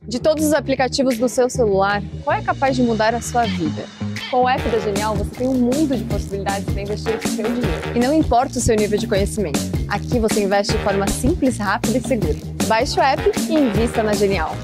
De todos os aplicativos do seu celular, qual é capaz de mudar a sua vida? Com o app da Genial, você tem um mundo de possibilidades para investir o seu dinheiro. E não importa o seu nível de conhecimento. Aqui você investe de forma simples, rápida e segura. Baixe o app e invista na Genial.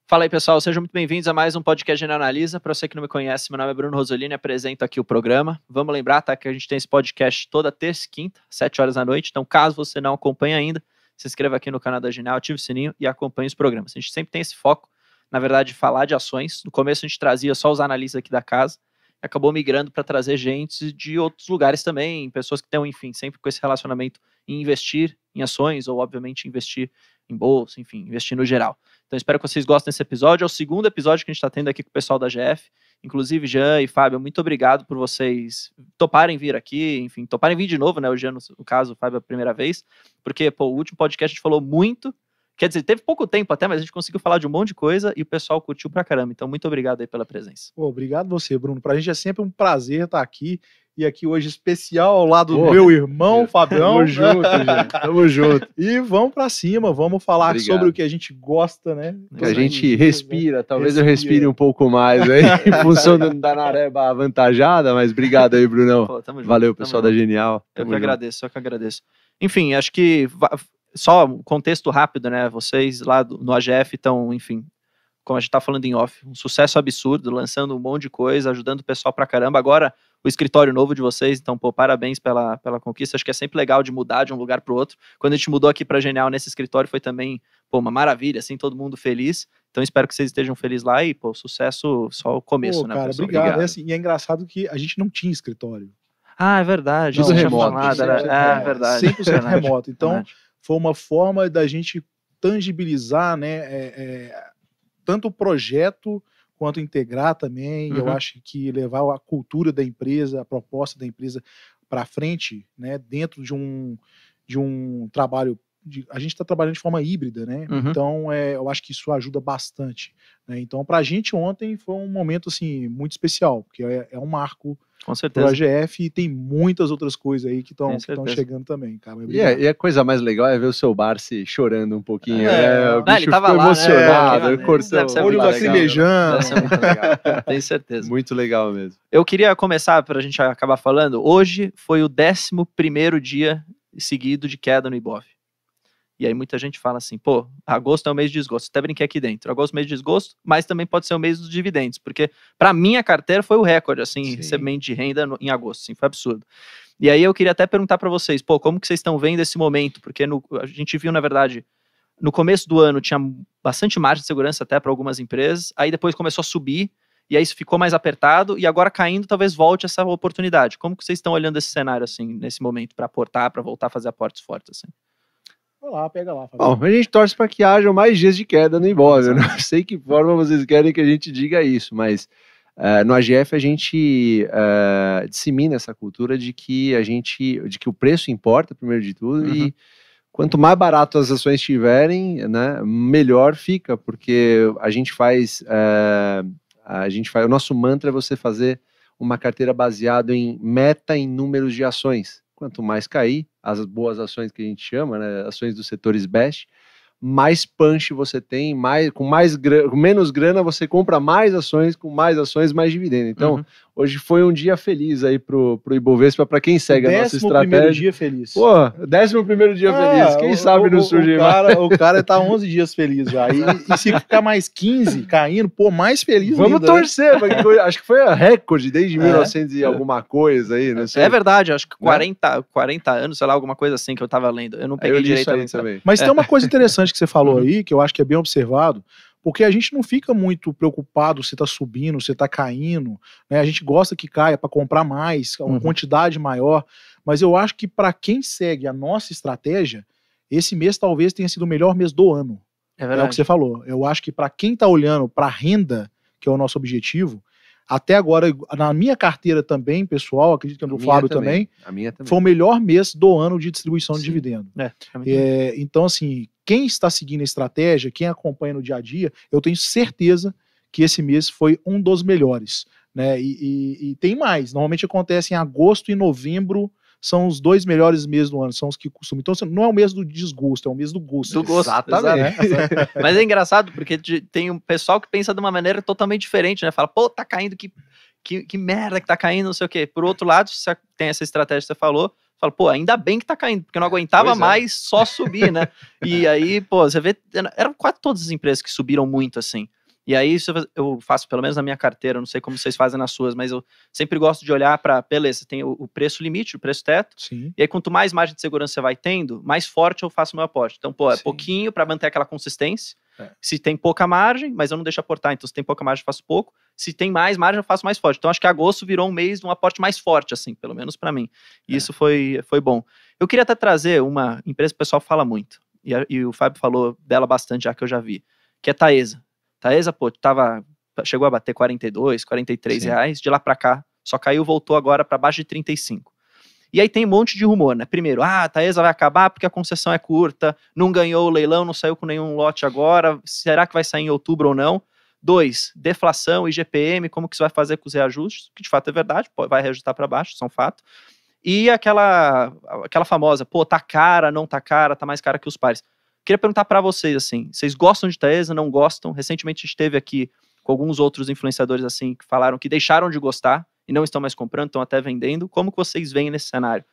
Fala aí, pessoal, sejam muito bem-vindos a mais um podcast Genial Analisa. Para você que não me conhece, meu nome é Bruno Rosolini e apresento aqui o programa. Vamos lembrar, tá, que a gente tem esse podcast toda terça e quinta, 7 horas da noite. Então, caso você não acompanhe ainda, se inscreva aqui no canal da Genial, ative o sininho e acompanhe os programas. A gente sempre tem esse foco, na verdade, de falar de ações. No começo a gente trazia só os analistas aqui da casa, e acabou migrando para trazer gente de outros lugares também, pessoas que estão, enfim, sempre com esse relacionamento em investir em ações ou, obviamente, investir em bolsa, enfim, investir no geral. Então, espero que vocês gostem desse episódio. É o segundo episódio que a gente está tendo aqui com o pessoal da GF. Inclusive, Jean e Fábio, muito obrigado por vocês toparem vir aqui, enfim, toparem vir de novo, né? O Jean, no caso, o Fábio, a primeira vez, porque, pô, o último podcast a gente falou muito, quer dizer, teve pouco tempo até, mas a gente conseguiu falar de um monte de coisa e o pessoal curtiu pra caramba. Então, muito obrigado aí pela presença. Pô, obrigado você, Bruno. Pra gente é sempre um prazer estar aqui. E aqui hoje especial ao lado do meu irmão, Fabião. Tamo junto, gente. Tamo junto. E vamos pra cima, vamos falar sobre o que a gente gosta, né? Que a gente respira. Talvez eu respire um pouco mais aí, em função da nareba avantajada, mas obrigado aí, Brunão. Pô, tamo junto, valeu, pessoal da Genial. Eu que agradeço. Enfim, acho que só um contexto rápido, né? Vocês lá no AGF estão, enfim, como a gente tá falando em off, um sucesso absurdo, lançando um monte de coisa, ajudando o pessoal pra caramba. Agora, o escritório novo de vocês, então, pô, parabéns pela conquista. Acho que é sempre legal de mudar de um lugar pro outro. Quando a gente mudou aqui pra Genial nesse escritório, foi também, pô, uma maravilha, assim, todo mundo feliz. Então, espero que vocês estejam felizes lá e, pô, sucesso só o começo, pô, né, cara, pessoal? obrigado. É, assim, e é engraçado que a gente não tinha escritório. Ah, é verdade. Tudo Isso remoto. É verdade. 100% remoto. Então, verdade. Foi uma forma da gente tangibilizar, né, tanto o projeto quanto integrar também. Eu acho que levar a cultura da empresa, a proposta da empresa para frente, né, dentro de um trabalho. A gente está trabalhando de forma híbrida, né? Então, eu acho que isso ajuda bastante. Né? Então, para a gente ontem foi um momento assim muito especial, porque é um marco para a AGF e tem muitas outras coisas aí que estão chegando também, cara. E a coisa mais legal é ver o seu Barsi chorando um pouquinho. O bicho ele tava ficou lá, emocionado, cortou o olho lacrimejando. Deve ser muito legal, tenho certeza. Muito legal mesmo. Eu queria começar, para a gente acabar falando, hoje foi o 11º dia seguido de queda no Ibov. E aí muita gente fala assim, pô, agosto é o mês de desgosto. Até brinquei aqui dentro. Agosto é o mês de desgosto, mas também pode ser o mês dos dividendos. Porque para minha carteira foi o recorde, assim, recebimento de renda em agosto. Assim, foi absurdo. E aí eu queria até perguntar para vocês, pô, como que vocês estão vendo esse momento? Porque a gente viu, na verdade, no começo do ano tinha bastante margem de segurança até para algumas empresas. Aí depois começou a subir. E aí isso ficou mais apertado. E agora caindo, talvez volte essa oportunidade. Como que vocês estão olhando esse cenário, assim, nesse momento, para aportar, para voltar a fazer aportes fortes, assim? Pega lá. Fabio. Bom, a gente torce para que haja mais dias de queda no imóvel. Não sei que forma vocês querem que a gente diga isso, mas no AGF a gente dissemina essa cultura de que o preço importa, primeiro de tudo, e quanto mais barato as ações estiverem, né, melhor fica, porque a gente faz o nosso mantra é você fazer uma carteira baseada em meta em números de ações. Quanto mais cair, as boas ações que a gente chama, né, ações dos setores best, mais punch você tem, com menos grana você compra mais ações, com mais ações, mais dividendo. Então, hoje foi um dia feliz aí pro Ibovespa, para quem segue a nossa estratégia. 11º dia feliz. Pô, 11º dia feliz. Quem sabe não surge mais. O cara tá 11 dias feliz já. E se ficar mais 15 caindo, pô, mais feliz Vamos ainda, torcer. Né? Acho que foi a recorde desde 1900 e alguma coisa aí. Não sei. É verdade, acho que 40 anos, sei lá, alguma coisa assim que eu tava lendo. Eu não peguei direito também. Mas tem uma coisa interessante que você falou aí, que eu acho que é bem observado, porque a gente não fica muito preocupado se tá subindo, se tá caindo, né? A gente gosta que caia para comprar mais, uma quantidade maior, mas eu acho que para quem segue a nossa estratégia, esse mês talvez tenha sido o melhor mês do ano. É verdade. É o que você falou. Eu acho que para quem tá olhando para renda, que é o nosso objetivo, até agora, na minha carteira também, pessoal, acredito que no Fábio também, foi o melhor mês do ano de distribuição de dividendo. Então, assim, quem está seguindo a estratégia, quem acompanha no dia a dia, eu tenho certeza que esse mês foi um dos melhores, né? E tem mais, normalmente acontece em agosto e novembro, são os 2 melhores meses do ano, são os que costumam. Então não é o mês do desgosto, é o mês do gosto. Do gosto, Exatamente. exato. Mas é engraçado, porque tem um pessoal que pensa de uma maneira totalmente diferente, né? Fala, pô, tá caindo, que merda que tá caindo, não sei o quê. Por outro lado, se você tem essa estratégia que você falou, fala, pô, ainda bem que tá caindo, porque eu não aguentava mais só subir, né? E aí, pô, você vê, eram quase todas as empresas que subiram muito, assim. E aí, eu faço, pelo menos na minha carteira, não sei como vocês fazem nas suas, mas eu sempre gosto de olhar para, beleza, tem o preço limite, o preço teto, Sim. e aí quanto mais margem de segurança você vai tendo, mais forte eu faço o meu aporte. Então, pô, é Sim. pouquinho para manter aquela consistência. Se tem pouca margem, mas eu não deixo aportar, então se tem pouca margem eu faço pouco, se tem mais margem eu faço mais forte. Então acho que agosto virou um mês de um aporte mais forte, assim, pelo menos para mim. E isso foi bom. Eu queria até trazer uma empresa que o pessoal fala muito, e o Fábio falou dela bastante já, que eu já vi, que é Taesa. Taesa, pô, chegou a bater 42, 43 Sim. reais, de lá para cá, só caiu, voltou agora para baixo de 35. E aí tem um monte de rumor, né? Primeiro, a Taesa vai acabar porque a concessão é curta, não ganhou o leilão, não saiu com nenhum lote agora, será que vai sair em outubro ou não? 2, deflação, IGPM, como que isso vai fazer com os reajustes? Que de fato é verdade, vai reajustar para baixo, isso é um fato. E aquela famosa, pô, tá cara, não tá cara, tá mais cara que os pares. Queria perguntar para vocês, assim, vocês gostam de Taesa, não gostam? Recentemente a gente esteve aqui com alguns outros influenciadores, assim, que falaram que deixaram de gostar e não estão mais comprando, estão até vendendo. Como que vocês veem nesse cenário?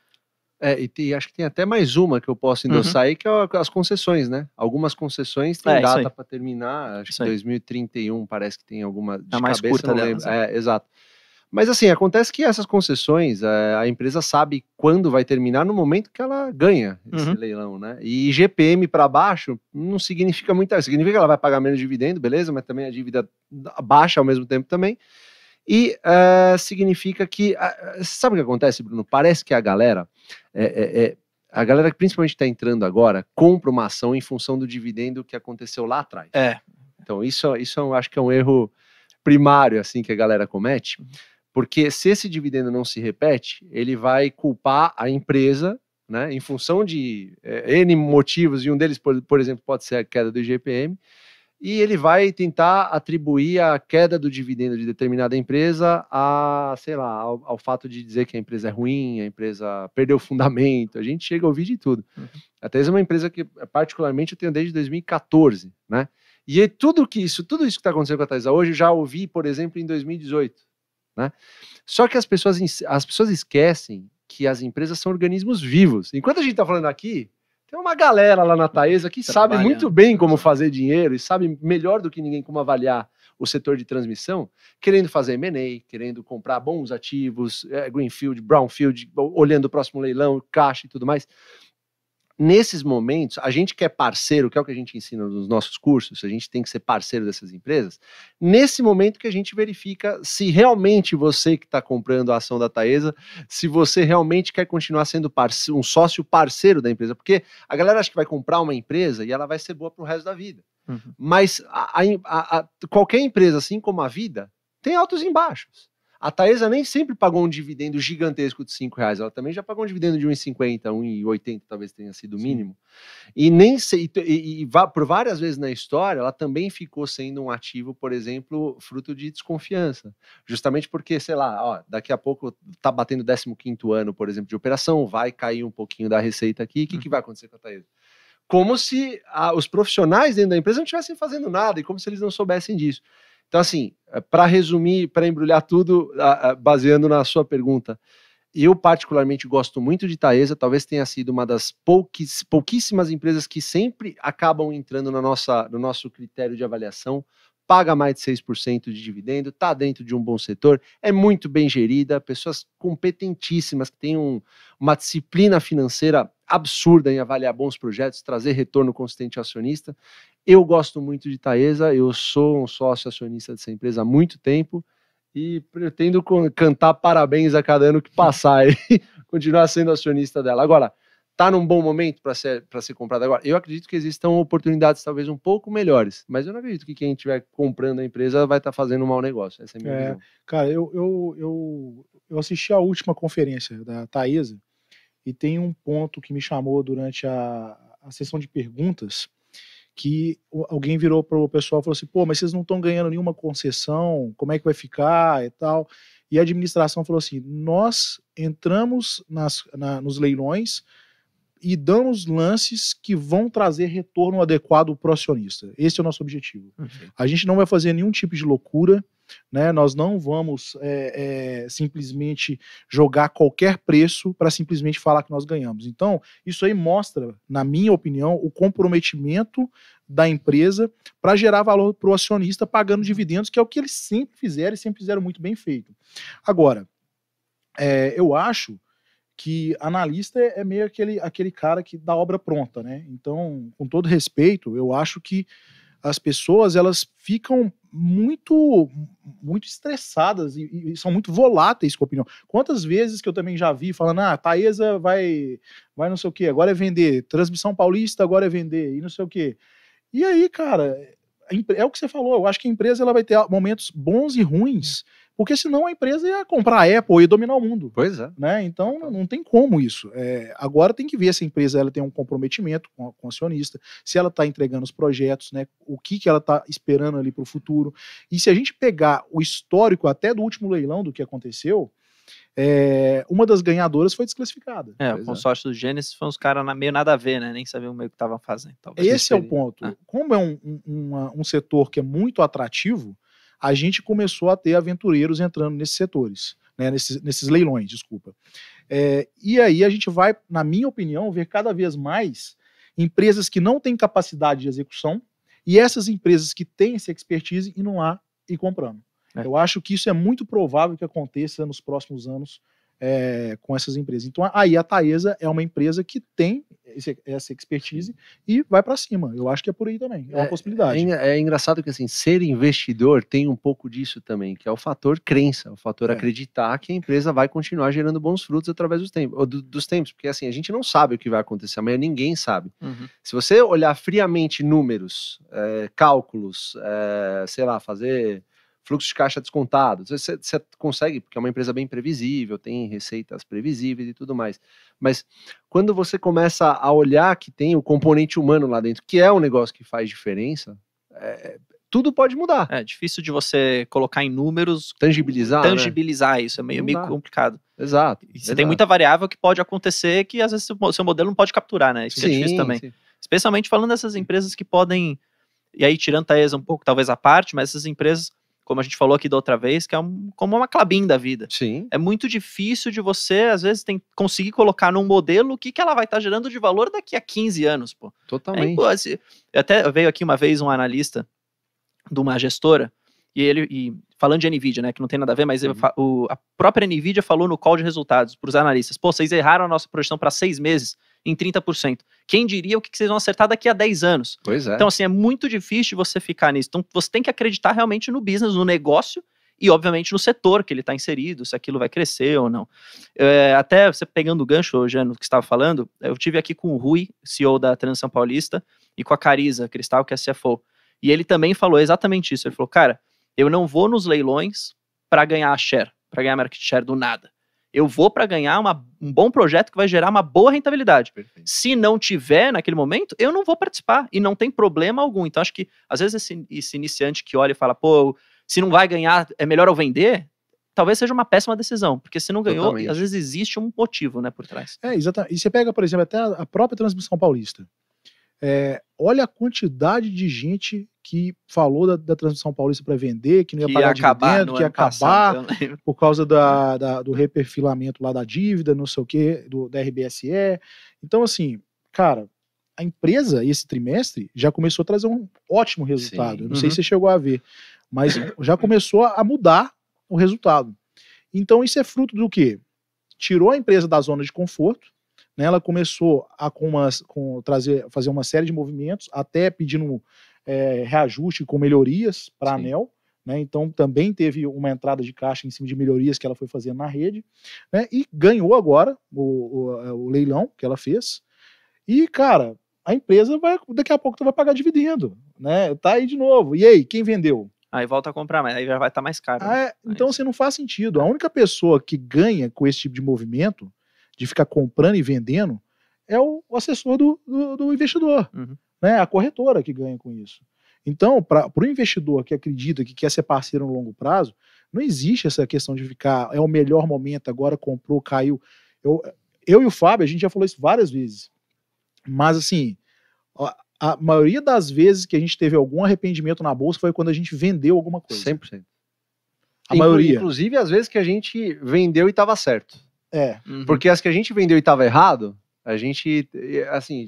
E acho que tem até mais uma que eu posso endossar aí, que é as concessões, né? Algumas concessões têm data para terminar, acho que 2031 parece que tem alguma de mais cabeça, curta não delas, lembro. Exato. Mas assim, acontece que essas concessões, a empresa sabe quando vai terminar no momento que ela ganha esse leilão, né? E IGPM para baixo não significa muita coisa. Significa que ela vai pagar menos dividendo, beleza? Mas também a dívida baixa ao mesmo tempo também. E significa que... sabe o que acontece, Bruno? Parece que a galera que principalmente está entrando agora, compra uma ação em função do dividendo que aconteceu lá atrás. Então isso eu acho que é um erro primário assim, que a galera comete. Porque se esse dividendo não se repete, ele vai culpar a empresa, né, em função de N motivos, e um deles, por exemplo, pode ser a queda do IGPM, e ele vai tentar atribuir a queda do dividendo de determinada empresa ao fato de dizer que a empresa é ruim, a empresa perdeu o fundamento. A gente chega a ouvir de tudo. A Taesa é uma empresa que, particularmente, eu tenho desde 2014, né? E tudo isso que está acontecendo com a Taesa hoje, eu já ouvi, por exemplo, em 2018. Né? Só que as pessoas esquecem que as empresas são organismos vivos. Enquanto a gente está falando aqui, tem uma galera lá na Taesa que sabe muito bem como fazer dinheiro e sabe melhor do que ninguém como avaliar o setor de transmissão, querendo fazer M&A, querendo comprar bons ativos, greenfield, brownfield, olhando o próximo leilão, caixa e tudo mais. Nesses momentos, a gente que é parceiro, que é o que a gente ensina nos nossos cursos, a gente tem que ser parceiro dessas empresas, nesse momento que a gente verifica se realmente você que está comprando a ação da Taesa, se você realmente quer continuar sendo um sócio parceiro da empresa, porque a galera acha que vai comprar uma empresa e ela vai ser boa para o resto da vida. Mas qualquer empresa, assim como a vida, tem altos e baixos. A Taesa nem sempre pagou um dividendo gigantesco de R$5, ela também já pagou um dividendo de R$1,50, R$1,80 talvez tenha sido o mínimo. E por várias vezes na história, ela também ficou sendo um ativo, por exemplo, fruto de desconfiança. Justamente porque, sei lá, daqui a pouco tá batendo o 15º ano, por exemplo, de operação, vai cair um pouquinho da receita aqui, o que vai acontecer com a Taesa? Como se os profissionais dentro da empresa não estivessem fazendo nada e como se eles não soubessem disso. Então, assim, para resumir, para embrulhar tudo, baseando na sua pergunta, eu particularmente gosto muito de Taesa, talvez tenha sido uma das pouquíssimas empresas que sempre acabam entrando no nosso critério de avaliação, paga mais de 6% de dividendo, está dentro de um bom setor, é muito bem gerida, pessoas competentíssimas que têm uma disciplina financeira absurda em avaliar bons projetos, trazer retorno consistente ao acionista. Eu gosto muito de Taesa, eu sou um sócio acionista dessa empresa há muito tempo e pretendo cantar parabéns a cada ano que passar e continuar sendo acionista dela. Agora, está num bom momento para ser comprado agora? Eu acredito que existam oportunidades talvez um pouco melhores, mas eu não acredito que quem estiver comprando a empresa vai estar fazendo um mau negócio. Essa é a minha visão. Cara, eu assisti a última conferência da Taesa e tem um ponto que me chamou durante a sessão de perguntas, que alguém virou para o pessoal e falou assim, pô, mas vocês não estão ganhando nenhuma concessão, como é que vai ficar e tal? E a administração falou assim, nós entramos nos leilões e damos lances que vão trazer retorno adequado para o acionista. Esse é o nosso objetivo. A gente não vai fazer nenhum tipo de loucura, né? Nós não vamos simplesmente jogar qualquer preço para simplesmente falar que nós ganhamos. Então, isso aí mostra, na minha opinião, o comprometimento da empresa para gerar valor para o acionista pagando dividendos, que é o que eles sempre fizeram e sempre fizeram muito bem feito. Agora, eu acho que analista é meio aquele cara que dá obra pronta, né? Então, com todo respeito, eu acho que as pessoas, elas ficam muito estressadas e são muito voláteis com a opinião. Quantas vezes que eu também já vi falando, a Taesa vai não sei o quê, agora é vender, Transmissão Paulista agora é vender, e não sei o quê. E aí, cara, é o que você falou, eu acho que a empresa ela vai ter momentos bons e ruins, porque senão a empresa ia comprar a Apple e dominar o mundo. Pois é. Né? Então não tem como isso. Agora tem que ver se a empresa ela tem um comprometimento com o acionista, se ela está entregando os projetos, né? O que ela está esperando ali para o futuro. E se a gente pegar o histórico até do último leilão do que aconteceu, uma das ganhadoras foi desclassificada. O consórcio do Gênesis foi uns caras meio nada a ver, né? Nem sabiam meio que estavam fazendo. Talvez. Esse é o ponto. Como é um setor que é muito atrativo, a gente começou a ter aventureiros entrando nesses setores, né, nesses leilões, desculpa. E aí a gente vai, na minha opinião, ver cada vez mais empresas que não têm capacidade de execução e essas empresas que têm essa expertise indo lá e comprando. Eu acho que isso é muito provável que aconteça nos próximos anos com essas empresas. Então aí a Taesa é uma empresa que tem essa expertise e vai para cima. Eu acho que é por aí também, é uma possibilidade. É engraçado que assim, ser investidor tem um pouco disso também, que é o fator crença, o fator acreditar que a empresa vai continuar gerando bons frutos através dos tempos, porque assim, a gente não sabe o que vai acontecer amanhã, ninguém sabe. Se você olhar friamente números, cálculos, sei lá, fazer fluxo de caixa descontado, você consegue, porque é uma empresa bem previsível, tem receitas previsíveis e tudo mais, mas quando você começa a olhar que tem o componente humano lá dentro, que é um negócio que faz diferença, tudo pode mudar. É difícil de você colocar em números, tangibilizar, né? Isso, é meio complicado. Exato. E você tem muita variável que pode acontecer que às vezes o seu modelo não pode capturar, né? Isso é difícil também. Sim. Especialmente falando dessas empresas que podem, e aí tirando a Taesa um pouco, talvez à parte, mas essas empresas, como a gente falou aqui da outra vez, que é como uma Klabin da vida. Sim. É muito difícil de você, às vezes, conseguir colocar num modelo o que ela vai estar gerando de valor daqui a 15 anos, pô. Totalmente. Até veio aqui uma vez um analista de uma gestora, e falando de NVIDIA, né, que não tem nada a ver, mas a própria NVIDIA falou no call de resultados para os analistas, pô, vocês erraram a nossa projeção para 6 meses em 30%. Quem diria o que vocês vão acertar daqui a 10 anos? Pois é. Então, assim, é muito difícil você ficar nisso. Então, você tem que acreditar realmente no business, no negócio e, obviamente, no setor que ele está inserido, se aquilo vai crescer ou não. Até você pegando o gancho, Jean, no que você estava falando, eu tive aqui com o Rui, CEO da Transição Paulista, e com a Carisa Cristal, que é a CFO. E ele também falou exatamente isso. Ele falou, cara, eu não vou nos leilões para ganhar share, para ganhar market share do nada. Eu vou para ganhar um bom projeto que vai gerar uma boa rentabilidade. Perfeito. Se não tiver naquele momento, eu não vou participar e não tem problema algum. Então, acho que às vezes esse iniciante que olha e fala, pô, se não vai ganhar, é melhor eu vender, talvez seja uma péssima decisão, porque se não ganhou, às vezes existe um motivo, né, por trás. Exatamente. E você pega, por exemplo, até a própria Transmissão Paulista. Olha a quantidade de gente que falou da Transmissão Paulista para vender, que não ia pagar dividendo, que ia acabar por causa do reperfilamento lá da dívida, não sei o que, da RBSE. Então, assim, cara, a empresa, esse trimestre, já começou a trazer um ótimo resultado. Eu não sei se você chegou a ver, mas já começou a mudar o resultado. Então, isso é fruto do quê? Tirou a empresa da zona de conforto, né, ela começou a fazer uma série de movimentos, até pedindo reajuste com melhorias para a ANEEL, né, então também teve uma entrada de caixa em cima de melhorias que ela foi fazendo na rede, né, e ganhou agora o leilão que ela fez, e cara, a empresa daqui a pouco vai pagar dividendo, né, tá aí de novo, e aí, quem vendeu? Aí volta a comprar, mas aí já vai estar mais caro. Então assim, não faz sentido, a única pessoa que ganha com esse tipo de movimento, de ficar comprando e vendendo, é o assessor do investidor. né? A corretora que ganha com isso. Então, para o investidor que acredita que quer ser parceiro no longo prazo, não existe essa questão de ficar, é o melhor momento, agora comprou, caiu. Eu e o Fábio, a gente já falou isso várias vezes. Mas, assim, a maioria das vezes que a gente teve algum arrependimento na bolsa foi quando a gente vendeu alguma coisa. 100%. A maioria. Inclusive, às vezes que a gente vendeu e estava certo. É. Porque as que a gente vendeu e estava errado, a gente, assim,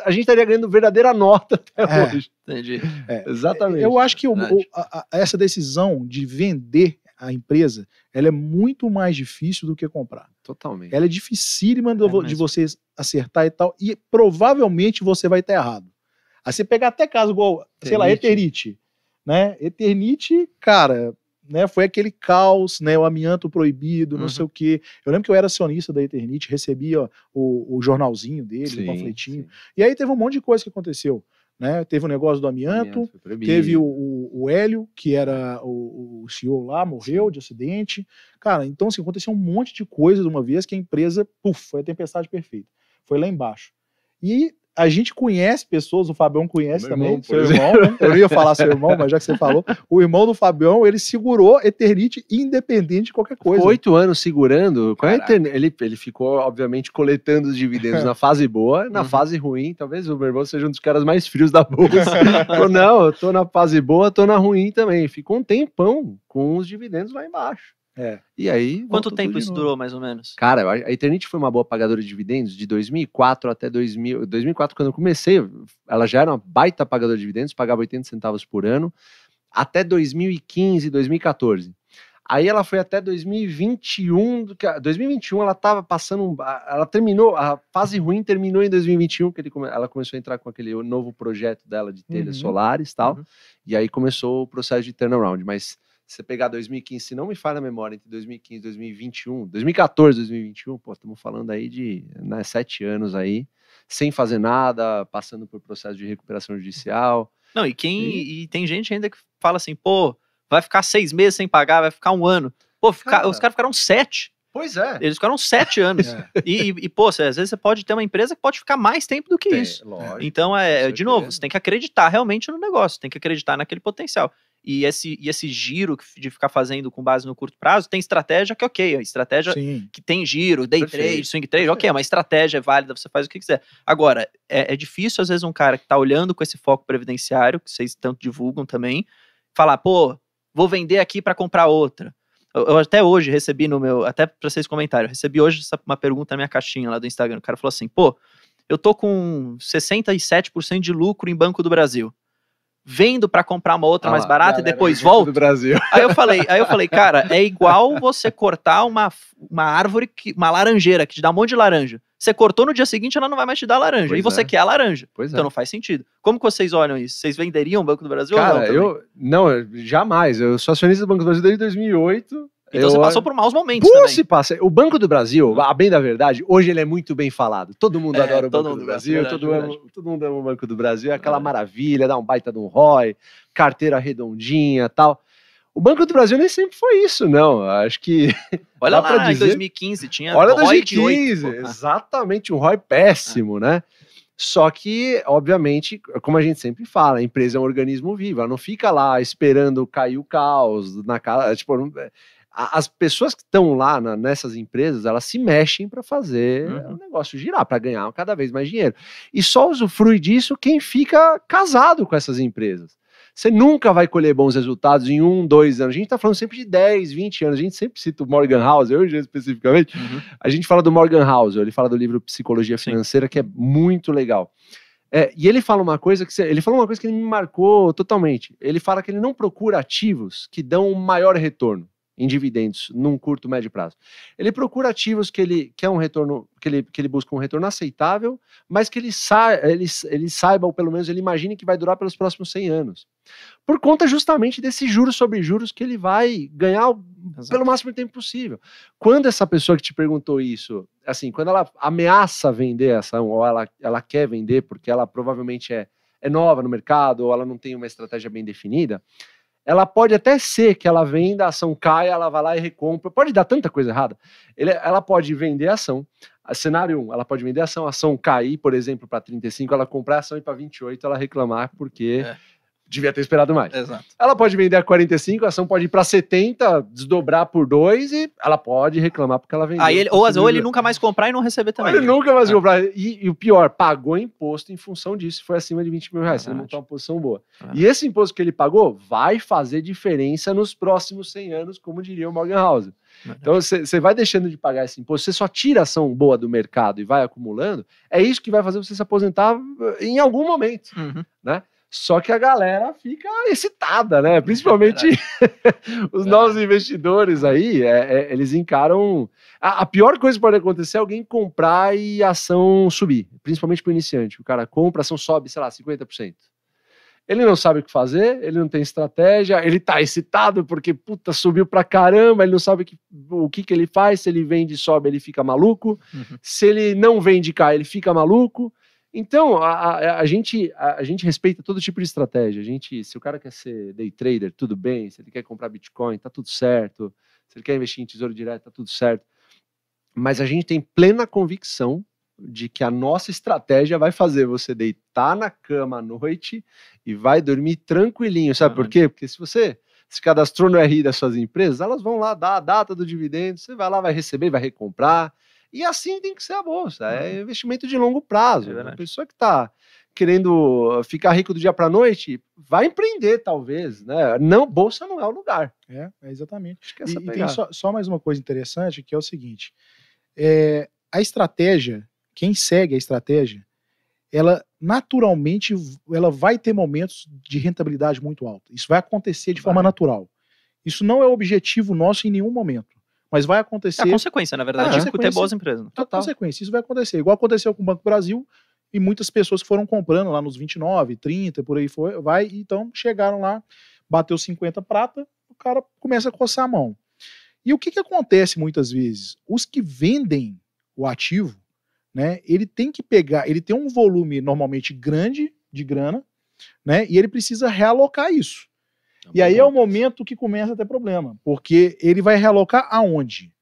a gente estaria ganhando verdadeira nota até hoje. Entendi. Exatamente. Eu acho que essa decisão de vender a empresa, ela é muito mais difícil do que comprar. Totalmente. Ela é dificílima de você acertar e tal, e provavelmente você vai estar errado. Aí você pegar até caso igual, sei lá, Eternit, né? Eternit, cara, né, foi aquele caos, né, o amianto proibido, não sei o quê. Eu lembro que eu era acionista da Eternit, recebia o jornalzinho dele, o panfletinho. E aí teve um monte de coisa que aconteceu. Né? Teve o negócio do amianto, teve o Hélio, que era o CEO lá, morreu de acidente. Cara, então assim, aconteceu um monte de coisa de uma vez que a empresa, foi a tempestade perfeita. Foi lá embaixo. E a gente conhece pessoas, o Fabião conhece também, seu irmão, né? Eu não ia falar seu irmão, mas já que você falou, o irmão do Fabião, ele segurou Eternit independente de qualquer coisa. Ficou 8 anos segurando, ele ficou, obviamente, coletando os dividendos na fase boa, na fase ruim, talvez o meu irmão seja um dos caras mais frios da bolsa. Não, eu tô na fase boa, tô na ruim também. Ficou um tempão com os dividendos lá embaixo. E aí, quanto tempo isso durou, mais ou menos? Cara, a Eternit foi uma boa pagadora de dividendos de 2004 até 2004, quando eu comecei, ela já era uma baita pagadora de dividendos, pagava 80 centavos por ano, até 2015, 2014. Aí ela foi até 2021, ela tava passando, ela terminou, a fase ruim terminou em 2021, que ela começou a entrar com aquele novo projeto dela de telhas solares e tal, e aí começou o processo de turnaround, mas se você pegar 2015, se não me falha a memória, entre 2015 e 2021, 2014 e 2021, pô, estamos falando aí de 7 anos aí, sem fazer nada, passando por processo de recuperação judicial. Não, e tem gente ainda que fala assim, pô, vai ficar 6 meses sem pagar, vai ficar 1 ano. Pô, os caras ficaram 7. Pois é. Eles ficaram 7 anos. E pô, às vezes você pode ter uma empresa que pode ficar mais tempo do que isso. Lógico, então, de novo, você tem que acreditar realmente no negócio, tem que acreditar naquele potencial. E esse giro de ficar fazendo com base no curto prazo, tem estratégia que é ok, estratégia que tem giro, day trade, swing trade, ok, uma estratégia é válida, você faz o que quiser. Agora, é difícil às vezes um cara que tá olhando com esse foco previdenciário, que vocês tanto divulgam também, falar, pô, vou vender aqui para comprar outra. Eu até hoje recebi até para vocês comentarem, eu recebi hoje uma pergunta na minha caixinha lá do Instagram, o cara falou assim, pô, eu tô com 67% de lucro em Banco do Brasil. Vendo para comprar uma outra mais barata e depois volto. Aí eu falei, cara, é igual você cortar uma árvore, uma laranjeira que te dá um monte de laranja. Você cortou, no dia seguinte ela não vai mais te dar laranja. Pois e você quer a laranja. Então não faz sentido. Como que vocês olham isso? Vocês venderiam o Banco do Brasil cara, ou não? Não, jamais. Eu sou acionista do Banco do Brasil desde 2008. Então você passou por maus momentos também. O Banco do Brasil, a bem da verdade, hoje ele é muito bem falado. Todo mundo adora o Banco do Brasil, todo mundo ama o Banco do Brasil, é aquela maravilha, dá um baita de um ROI, carteira redondinha e tal. O Banco do Brasil nem sempre foi isso, não. Acho que... Olha lá, em 2015 tinha ROI 2015, de 8. Exatamente, um ROI péssimo, né? Só que, obviamente, como a gente sempre fala, a empresa é um organismo vivo, ela não fica lá esperando cair o caos na cara, tipo... As pessoas que estão lá nessas empresas, elas se mexem para fazer o negócio girar, para ganhar cada vez mais dinheiro. E só usufrui disso quem fica casado com essas empresas. Você nunca vai colher bons resultados em 1, 2 anos. A gente está falando sempre de 10, 20 anos. A gente sempre cita o Morgan Housel, hoje especificamente. A gente fala do Morgan Housel, ele fala do livro Psicologia Financeira, que é muito legal. E ele fala uma coisa que ele me marcou totalmente. Ele fala que ele não procura ativos que dão um maior retorno em dividendos num curto, médio prazo. Ele procura ativos que ele quer um retorno, que ele busca um retorno aceitável, mas que ele saiba, ou pelo menos ele imagine que vai durar pelos próximos 100 anos. Por conta justamente desse juros sobre juros que ele vai ganhar pelo máximo tempo possível. Quando essa pessoa que te perguntou isso, assim, quando ela ameaça vender a ação, ou ela quer vender porque ela provavelmente é nova no mercado, ou ela não tem uma estratégia bem definida, ela pode até ser que ela venda, a ação caia, ela vai lá e recompra, pode dar tanta coisa errada. Ela pode vender a ação, cenário 1, ela pode vender a ação cair, por exemplo, para 35, ela comprar a ação e para 28 ela reclamar porque devia ter esperado mais. Exato. Ela pode vender a 45, a ação pode ir para 70, desdobrar por 2 e ela pode reclamar porque ela vendeu. Aí ou ele nunca mais comprar e não receber também. Ele nunca mais comprar. E o pior, pagou imposto em função disso, foi acima de 20 mil reais, se ele montar uma posição boa. E esse imposto que ele pagou vai fazer diferença nos próximos 100 anos, como diria o Morgan Housel. Então você vai deixando de pagar esse imposto, você só tira a ação boa do mercado e vai acumulando, é isso que vai fazer você se aposentar em algum momento, né? Só que a galera fica excitada, né? Principalmente os novos investidores aí, eles encaram... A pior coisa que pode acontecer é alguém comprar e a ação subir, principalmente para o iniciante. O cara compra, a ação sobe, sei lá, 50%. Ele não sabe o que fazer, ele não tem estratégia, ele tá excitado porque, puta, subiu pra caramba, ele não sabe o que ele faz, se ele vende e sobe, ele fica maluco, se ele não vende e cai, ele fica maluco. Então, a gente respeita todo tipo de estratégia. Se o cara quer ser day trader, tudo bem. Se ele quer comprar Bitcoin, tá tudo certo. Se ele quer investir em tesouro direto, tá tudo certo. Mas a gente tem plena convicção de que a nossa estratégia vai fazer você deitar na cama à noite e vai dormir tranquilinho. Sabe por quê? Porque se você se cadastrou no RI das suas empresas, elas vão lá dar a data do dividendo, você vai lá, vai receber, vai recomprar. E assim tem que ser a bolsa, é investimento de longo prazo. A pessoa que está querendo ficar rico do dia para a noite, vai empreender talvez, né? Não, bolsa não é o lugar. Exatamente. Acho que E tem só mais uma coisa interessante, que é o seguinte, a estratégia, quem segue a estratégia, ela naturalmente ela vai ter momentos de rentabilidade muito alta. Isso vai acontecer de forma natural. Isso não é objetivo nosso em nenhum momento. Mas vai acontecer... É a consequência, na verdade, de ter boas empresas. Total. Consequência, isso vai acontecer. Igual aconteceu com o Banco do Brasil, e muitas pessoas foram comprando lá nos 29, 30, por aí vai, então chegaram lá, bateu 50 prata, o cara começa a coçar a mão. E o que acontece muitas vezes? Os que vendem o ativo, né, ele tem que pegar, ele tem um volume normalmente grande de grana, né, e ele precisa realocar isso. E aí é o momento que começa a ter problema, porque ele vai realocar aonde?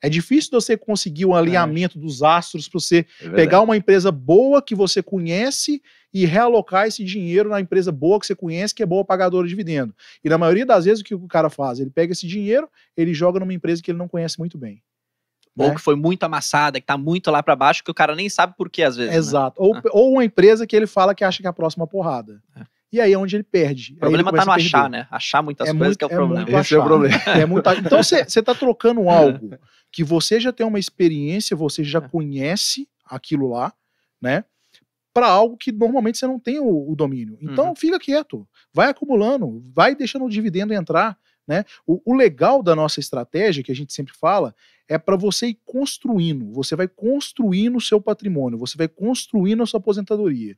É difícil você conseguir um alinhamento dos astros para você pegar uma empresa boa que você conhece e realocar esse dinheiro na empresa boa que você conhece, que é boa pagadora de dividendo. E na maioria das vezes o que o cara faz? Ele pega esse dinheiro, ele joga numa empresa que ele não conhece muito bem. Ou que foi muito amassada, que tá muito lá para baixo, que o cara nem sabe por que às vezes. Exato. Né? Ou uma empresa que ele fala que acha que é a próxima porrada. E aí é onde ele perde. O problema tá no achar, né? Achar muitas coisas que é o problema. Esse é o problema. Então você tá trocando algo que você já tem uma experiência, você já conhece aquilo lá, né? Para algo que normalmente você não tem o domínio. Então fica quieto, vai acumulando, vai deixando o dividendo entrar, né? O legal da nossa estratégia, que a gente sempre fala, é para você ir construindo. Você vai construindo o seu patrimônio, você vai construindo a sua aposentadoria.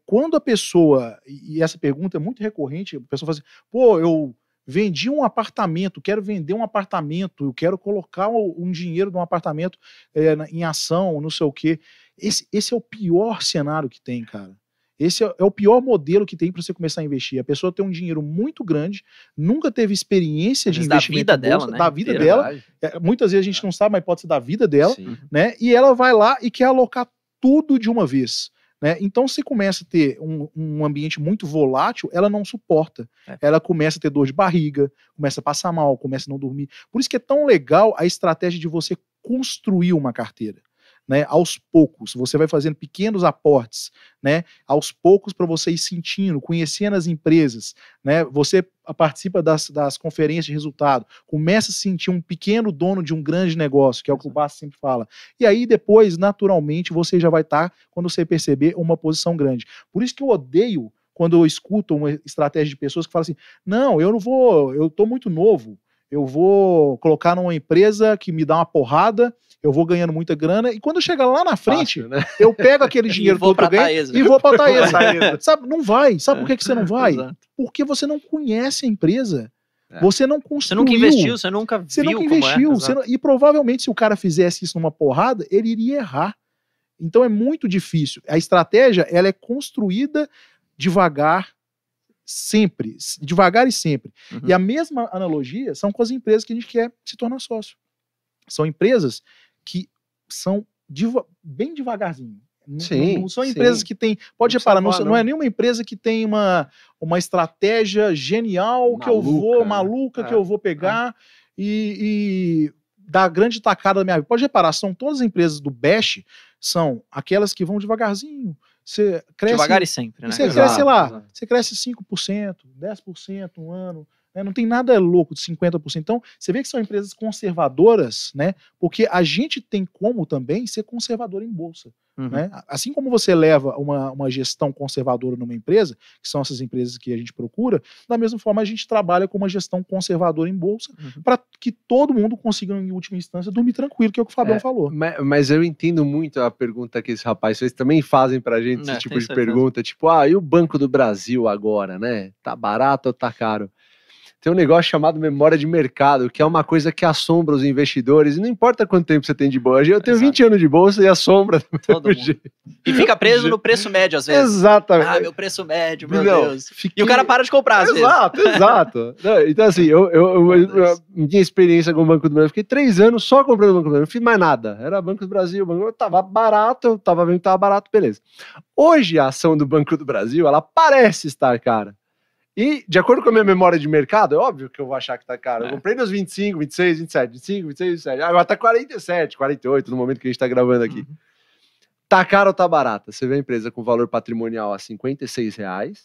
Quando a pessoa, e essa pergunta é muito recorrente, a pessoa fala assim, pô, eu vendi um apartamento, quero vender um apartamento, eu quero colocar um dinheiro de um apartamento em ação, não sei o quê. Esse é o pior cenário que tem, cara. Esse é o pior modelo que tem para você começar a investir. A pessoa tem um dinheiro muito grande, nunca teve experiência de investimento da vida dela, né? Da vida dela. Muitas vezes a gente não sabe, mas pode ser da vida dela, né? E ela vai lá e quer alocar tudo de uma vez. Né? Então, se começa a ter um ambiente muito volátil, ela não suporta. Ela começa a ter dor de barriga, começa a passar mal, começa a não dormir. Por isso que é tão legal a estratégia de você construir uma carteira. Né, aos poucos, você vai fazendo pequenos aportes, né, aos poucos para você ir sentindo, conhecendo as empresas, né, você participa das conferências de resultado, começa a sentir um pequeno dono de um grande negócio, que é o que o Bassi sempre fala, e aí depois, naturalmente, você já vai estar, quando você perceber, uma posição grande. Por isso que eu odeio quando eu escuto uma estratégia de pessoas que falam assim, não, eu não vou, eu estou muito novo, eu vou colocar numa empresa que me dá uma porrada, eu vou ganhando muita grana, e quando eu chegar lá na frente, né? Eu pego aquele dinheiro todo que eu ganho e vou pra Taesa. Sabe, não vai. Sabe por que você não vai? Porque você não conhece a empresa. Você não construiu. Você nunca investiu, você nunca viu. Você nunca investiu. E provavelmente, se o cara fizesse isso numa porrada, ele iria errar. Então é muito difícil. A estratégia, ela é construída devagar, sempre, devagar e sempre. Uhum. E a mesma analogia são com as empresas que a gente quer se tornar sócio. São empresas que são bem devagarzinho. Não são empresas que têm... Pode reparar, não é nenhuma empresa que tem uma estratégia genial maluca que eu vou pegar e dar grande tacada na minha vida. Pode reparar, são todas as empresas do Bash, são aquelas que vão devagarzinho. Você cresce... Devagar e sempre, né? Você cresce, sei lá, você cresce 5%, 10% um ano... Não tem nada louco de 50%. Então, você vê que são empresas conservadoras, né? Porque a gente tem como também ser conservador em bolsa. Uhum. Né? Assim como você leva uma gestão conservadora numa empresa, que são essas empresas que a gente procura, da mesma forma a gente trabalha com uma gestão conservadora em bolsa, para que todo mundo consiga, em última instância, dormir tranquilo, que é o que o Fabião falou. Mas eu entendo muito a pergunta que esse rapaz fez. Também fazem pra gente esse tipo de pergunta, tipo, e o Banco do Brasil agora, né? Tá barato ou tá caro? Tem um negócio chamado memória de mercado, que é uma coisa que assombra os investidores, e não importa quanto tempo você tem de bolsa. Eu tenho 20 anos de bolsa e assombra todo mundo. Jeito. E fica preso no preço médio, às vezes. Exatamente. Meu preço médio, meu Deus. E o cara para de comprar, às vezes. Exato. Não, então, assim, minha experiência com o Banco do Brasil, fiquei 3 anos só comprando o Banco do Brasil, não fiz mais nada. Era Banco do Brasil, tava barato, eu tava vendo que tava barato, beleza. Hoje, a ação do Banco do Brasil, ela parece estar cara. E, de acordo com a minha memória de mercado, é óbvio que eu vou achar que tá caro. Eu comprei nos 25, 26, 27, 25, 26, 27. Agora tá 47, 48 no momento que a gente tá gravando aqui. Tá caro ou tá barata? Você vê a empresa com valor patrimonial a R$56,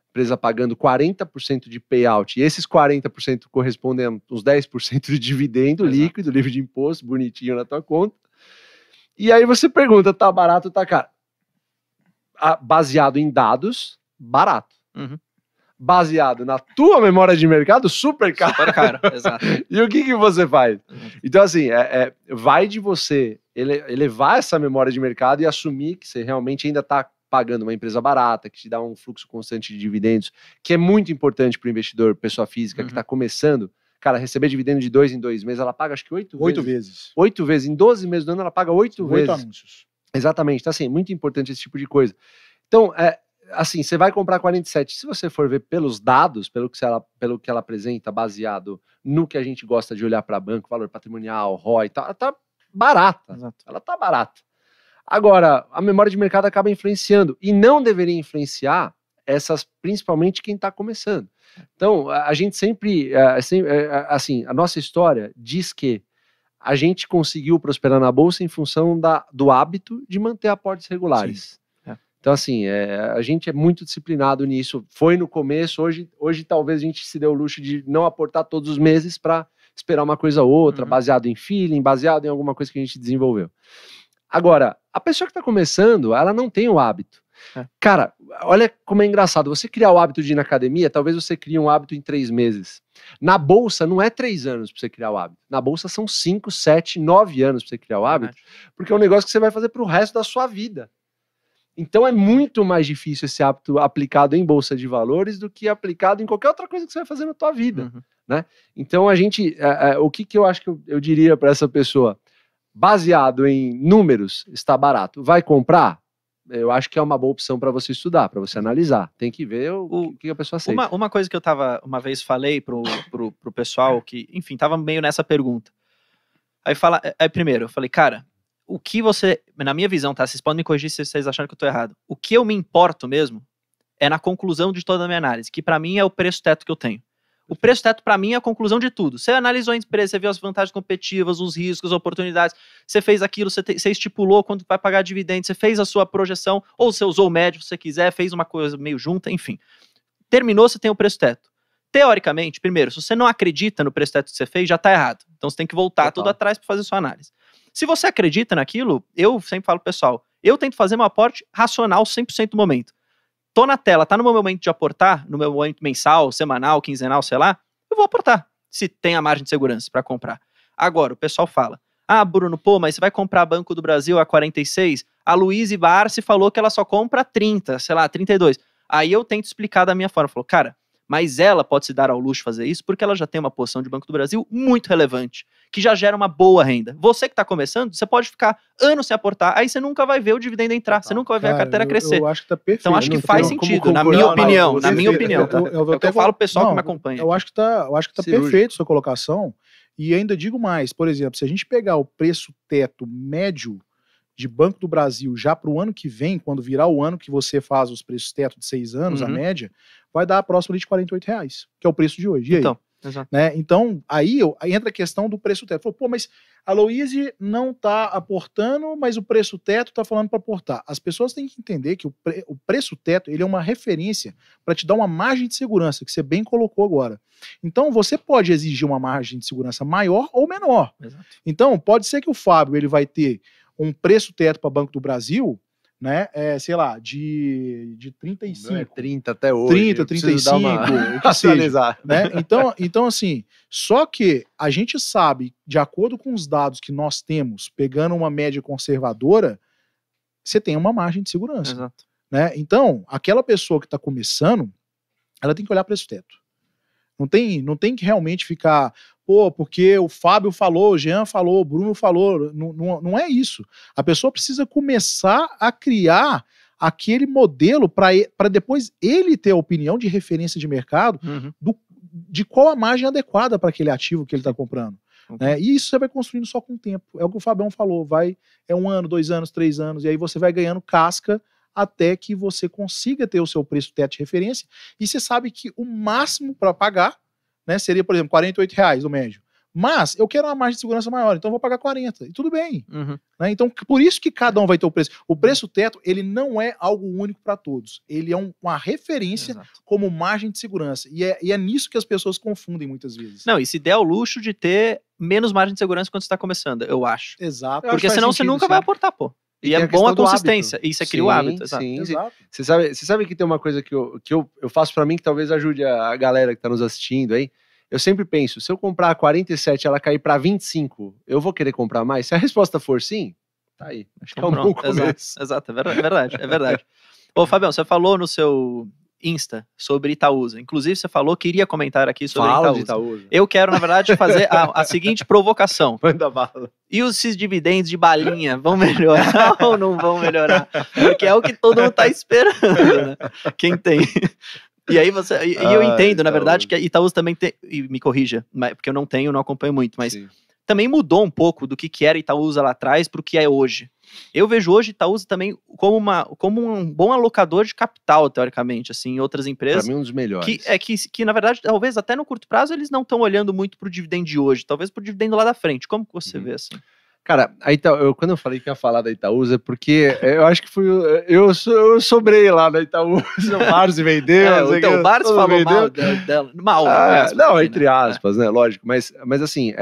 empresa pagando 40% de payout, e esses 40% correspondem a uns 10% de dividendo líquido, livre de imposto, bonitinho na tua conta. E aí você pergunta, tá barato ou tá caro? Baseado em dados, barato. Baseado na tua memória de mercado, super caro. Super caro, exato. E o que você faz? Então, assim, vai de você elevar essa memória de mercado e assumir que você realmente ainda está pagando uma empresa barata, que te dá um fluxo constante de dividendos, que é muito importante para o investidor, pessoa física, que está começando. Cara, receber dividendo de 2 em 2 meses, ela paga acho que 8 vezes. 8 vezes. Em 12 meses do ano, ela paga 8 vezes. 8 anúncios. Exatamente. Então, assim, muito importante esse tipo de coisa. Então, assim, você vai comprar 47, se você for ver pelos dados, pelo que ela apresenta, baseado no que a gente gosta de olhar para banco, valor patrimonial, ROI e tal, ela tá barata. Exato. Ela tá barata. Agora, a memória de mercado acaba influenciando, e não deveria influenciar principalmente quem está começando. Então, a gente sempre, assim, a nossa história diz que a gente conseguiu prosperar na Bolsa em função do hábito de manter aportes regulares. Sim. Então, assim, a gente é muito disciplinado nisso. Foi no começo, hoje talvez a gente se dê o luxo de não aportar todos os meses para esperar uma coisa ou outra, baseado em feeling, baseado em alguma coisa que a gente desenvolveu. Agora, a pessoa que está começando, ela não tem o hábito. Cara, olha como é engraçado. Você criar o hábito de ir na academia, talvez você crie um hábito em 3 meses. Na Bolsa, não é 3 anos para você criar o hábito. Na Bolsa são 5, 7, 9 anos para você criar o hábito, porque é um negócio que você vai fazer para o resto da sua vida. Então é muito mais difícil esse hábito aplicado em bolsa de valores do que aplicado em qualquer outra coisa que você vai fazer na tua vida, né? Então a gente, o que eu acho que eu diria para essa pessoa, baseado em números, está barato, vai comprar? Eu acho que é uma boa opção para você estudar, para você analisar. Tem que ver o que a pessoa aceita. Uma coisa que eu uma vez falei pro pessoal que, enfim, tava meio nessa pergunta. Aí primeiro, eu falei, cara, o que você, na minha visão, tá? Vocês podem me corrigir se vocês acharem que eu tô errado. O que eu me importo mesmo é na conclusão de toda a minha análise, que pra mim é o preço teto que eu tenho. O preço teto pra mim é a conclusão de tudo. Você analisou a empresa, você viu as vantagens competitivas, os riscos, as oportunidades, você fez aquilo, você estipulou quanto vai pagar dividendo, você fez a sua projeção, ou você usou o médio se você quiser, fez uma coisa meio junta, enfim. Terminou, você tem o preço teto. Teoricamente, primeiro, se você não acredita no preço teto que você fez, já tá errado. Então você tem que voltar tudo atrás pra fazer sua análise. Se você acredita naquilo, eu sempre falo pro pessoal, eu tento fazer um aporte racional 100% do momento. Tô na tela, tá no meu momento de aportar, no meu momento mensal, semanal, quinzenal, sei lá, eu vou aportar, se tem a margem de segurança para comprar. Agora, o pessoal fala, Bruno, mas você vai comprar Banco do Brasil a 46? A Luíse Barsi falou que ela só compra 30, sei lá, 32. Aí eu tento explicar da minha forma, falo, cara, Mas ela pode se dar ao luxo de fazer isso porque ela já tem uma posição de Banco do Brasil muito relevante, que já gera uma boa renda. Você que está começando, você pode ficar anos sem aportar, aí você nunca vai ver o dividendo entrar, você nunca vai ver a carteira crescer. Eu acho que tá perfeito. Então acho que faz sentido, na minha opinião, tá? É o que eu falo pro pessoal que me acompanha. Eu acho que tá perfeito a sua colocação, e ainda digo mais, por exemplo, se a gente pegar o preço teto médio de Banco do Brasil já para o ano que vem, quando virar o ano que você faz os preços teto de 6 anos, a média, vai dar próximo de R$48, que é o preço de hoje. E aí? Então, exato. Né? Então, aí entra a questão do preço teto. Falou, pô, mas a Aloysio não está aportando, mas o preço teto está falando para aportar. As pessoas têm que entender que o preço teto ele é uma referência para te dar uma margem de segurança, que você bem colocou agora. Então, você pode exigir uma margem de segurança maior ou menor. Exato. Então, pode ser que o Fábio ele vai ter um preço teto para Banco do Brasil, né, sei lá, de 35. Não é 30 até hoje. 30, 35, o que seja, né? Então, assim, só que a gente sabe, de acordo com os dados que nós temos, pegando uma média conservadora, você tem uma margem de segurança. Exato. Né? Então, aquela pessoa que está começando, ela tem que olhar para esse teto. Não tem que realmente ficar, pô, porque o Fábio falou, o Jean falou, o Bruno falou. Não é isso. A pessoa precisa começar a criar aquele modelo para depois ele ter a opinião de referência de mercado de qual a margem adequada para aquele ativo que ele está comprando. Né? E isso você vai construindo só com o tempo. É o que o Fabião falou, é 1 ano, 2 anos, 3 anos, e aí você vai ganhando casca até que você consiga ter o seu preço teto de referência, e você sabe que o máximo para pagar, né, seria, por exemplo, R$48 o médio. Mas eu quero uma margem de segurança maior, então eu vou pagar 40, e tudo bem. Né? Então, por isso que cada um vai ter o preço. O preço teto, ele não é algo único para todos. Ele é uma referência como margem de segurança. E é nisso que as pessoas confundem muitas vezes. Não, e se der o luxo de ter menos margem de segurança quando você está começando, eu acho. Exato. Porque senão você nunca vai aportar, pô. E é bom a consistência. Isso é criar o hábito. Sim. Você sabe que tem uma coisa que eu faço pra mim que talvez ajude a galera que tá nos assistindo aí. Eu sempre penso, se eu comprar 47 e ela cair pra 25, eu vou querer comprar mais? Se a resposta for sim, tá aí. Acho que é um bom começo. Exato, é verdade. Ô, Fabião, você falou no seu Insta sobre Itaúsa. Inclusive, você falou que iria comentar aqui sobre Itaúsa. Eu quero, na verdade, fazer a seguinte provocação. Manda bala. E esses dividendos de balinha vão melhorar ou não vão melhorar? Porque é o que todo mundo tá esperando, né? Quem tem. E aí eu entendo, na verdade, que a Itaúsa também tem, e me corrija, porque eu não acompanho muito, mas também mudou um pouco do que era Itaúsa lá atrás para o que é hoje. Eu vejo hoje Itaúsa também como um bom alocador de capital, teoricamente, assim, em outras empresas. Para mim, um dos melhores. Que, na verdade, talvez até no curto prazo, eles não estão olhando muito para o dividendo de hoje, talvez para o dividendo lá da frente. Como que você vê, assim? Cara, quando eu falei que ia falar da Itaúsa, é porque eu acho que eu sobrei lá da Itaúsa, o Barsi vendeu. Então, o Barsi falou mal dela. Não, entre aspas, né, lógico, mas assim,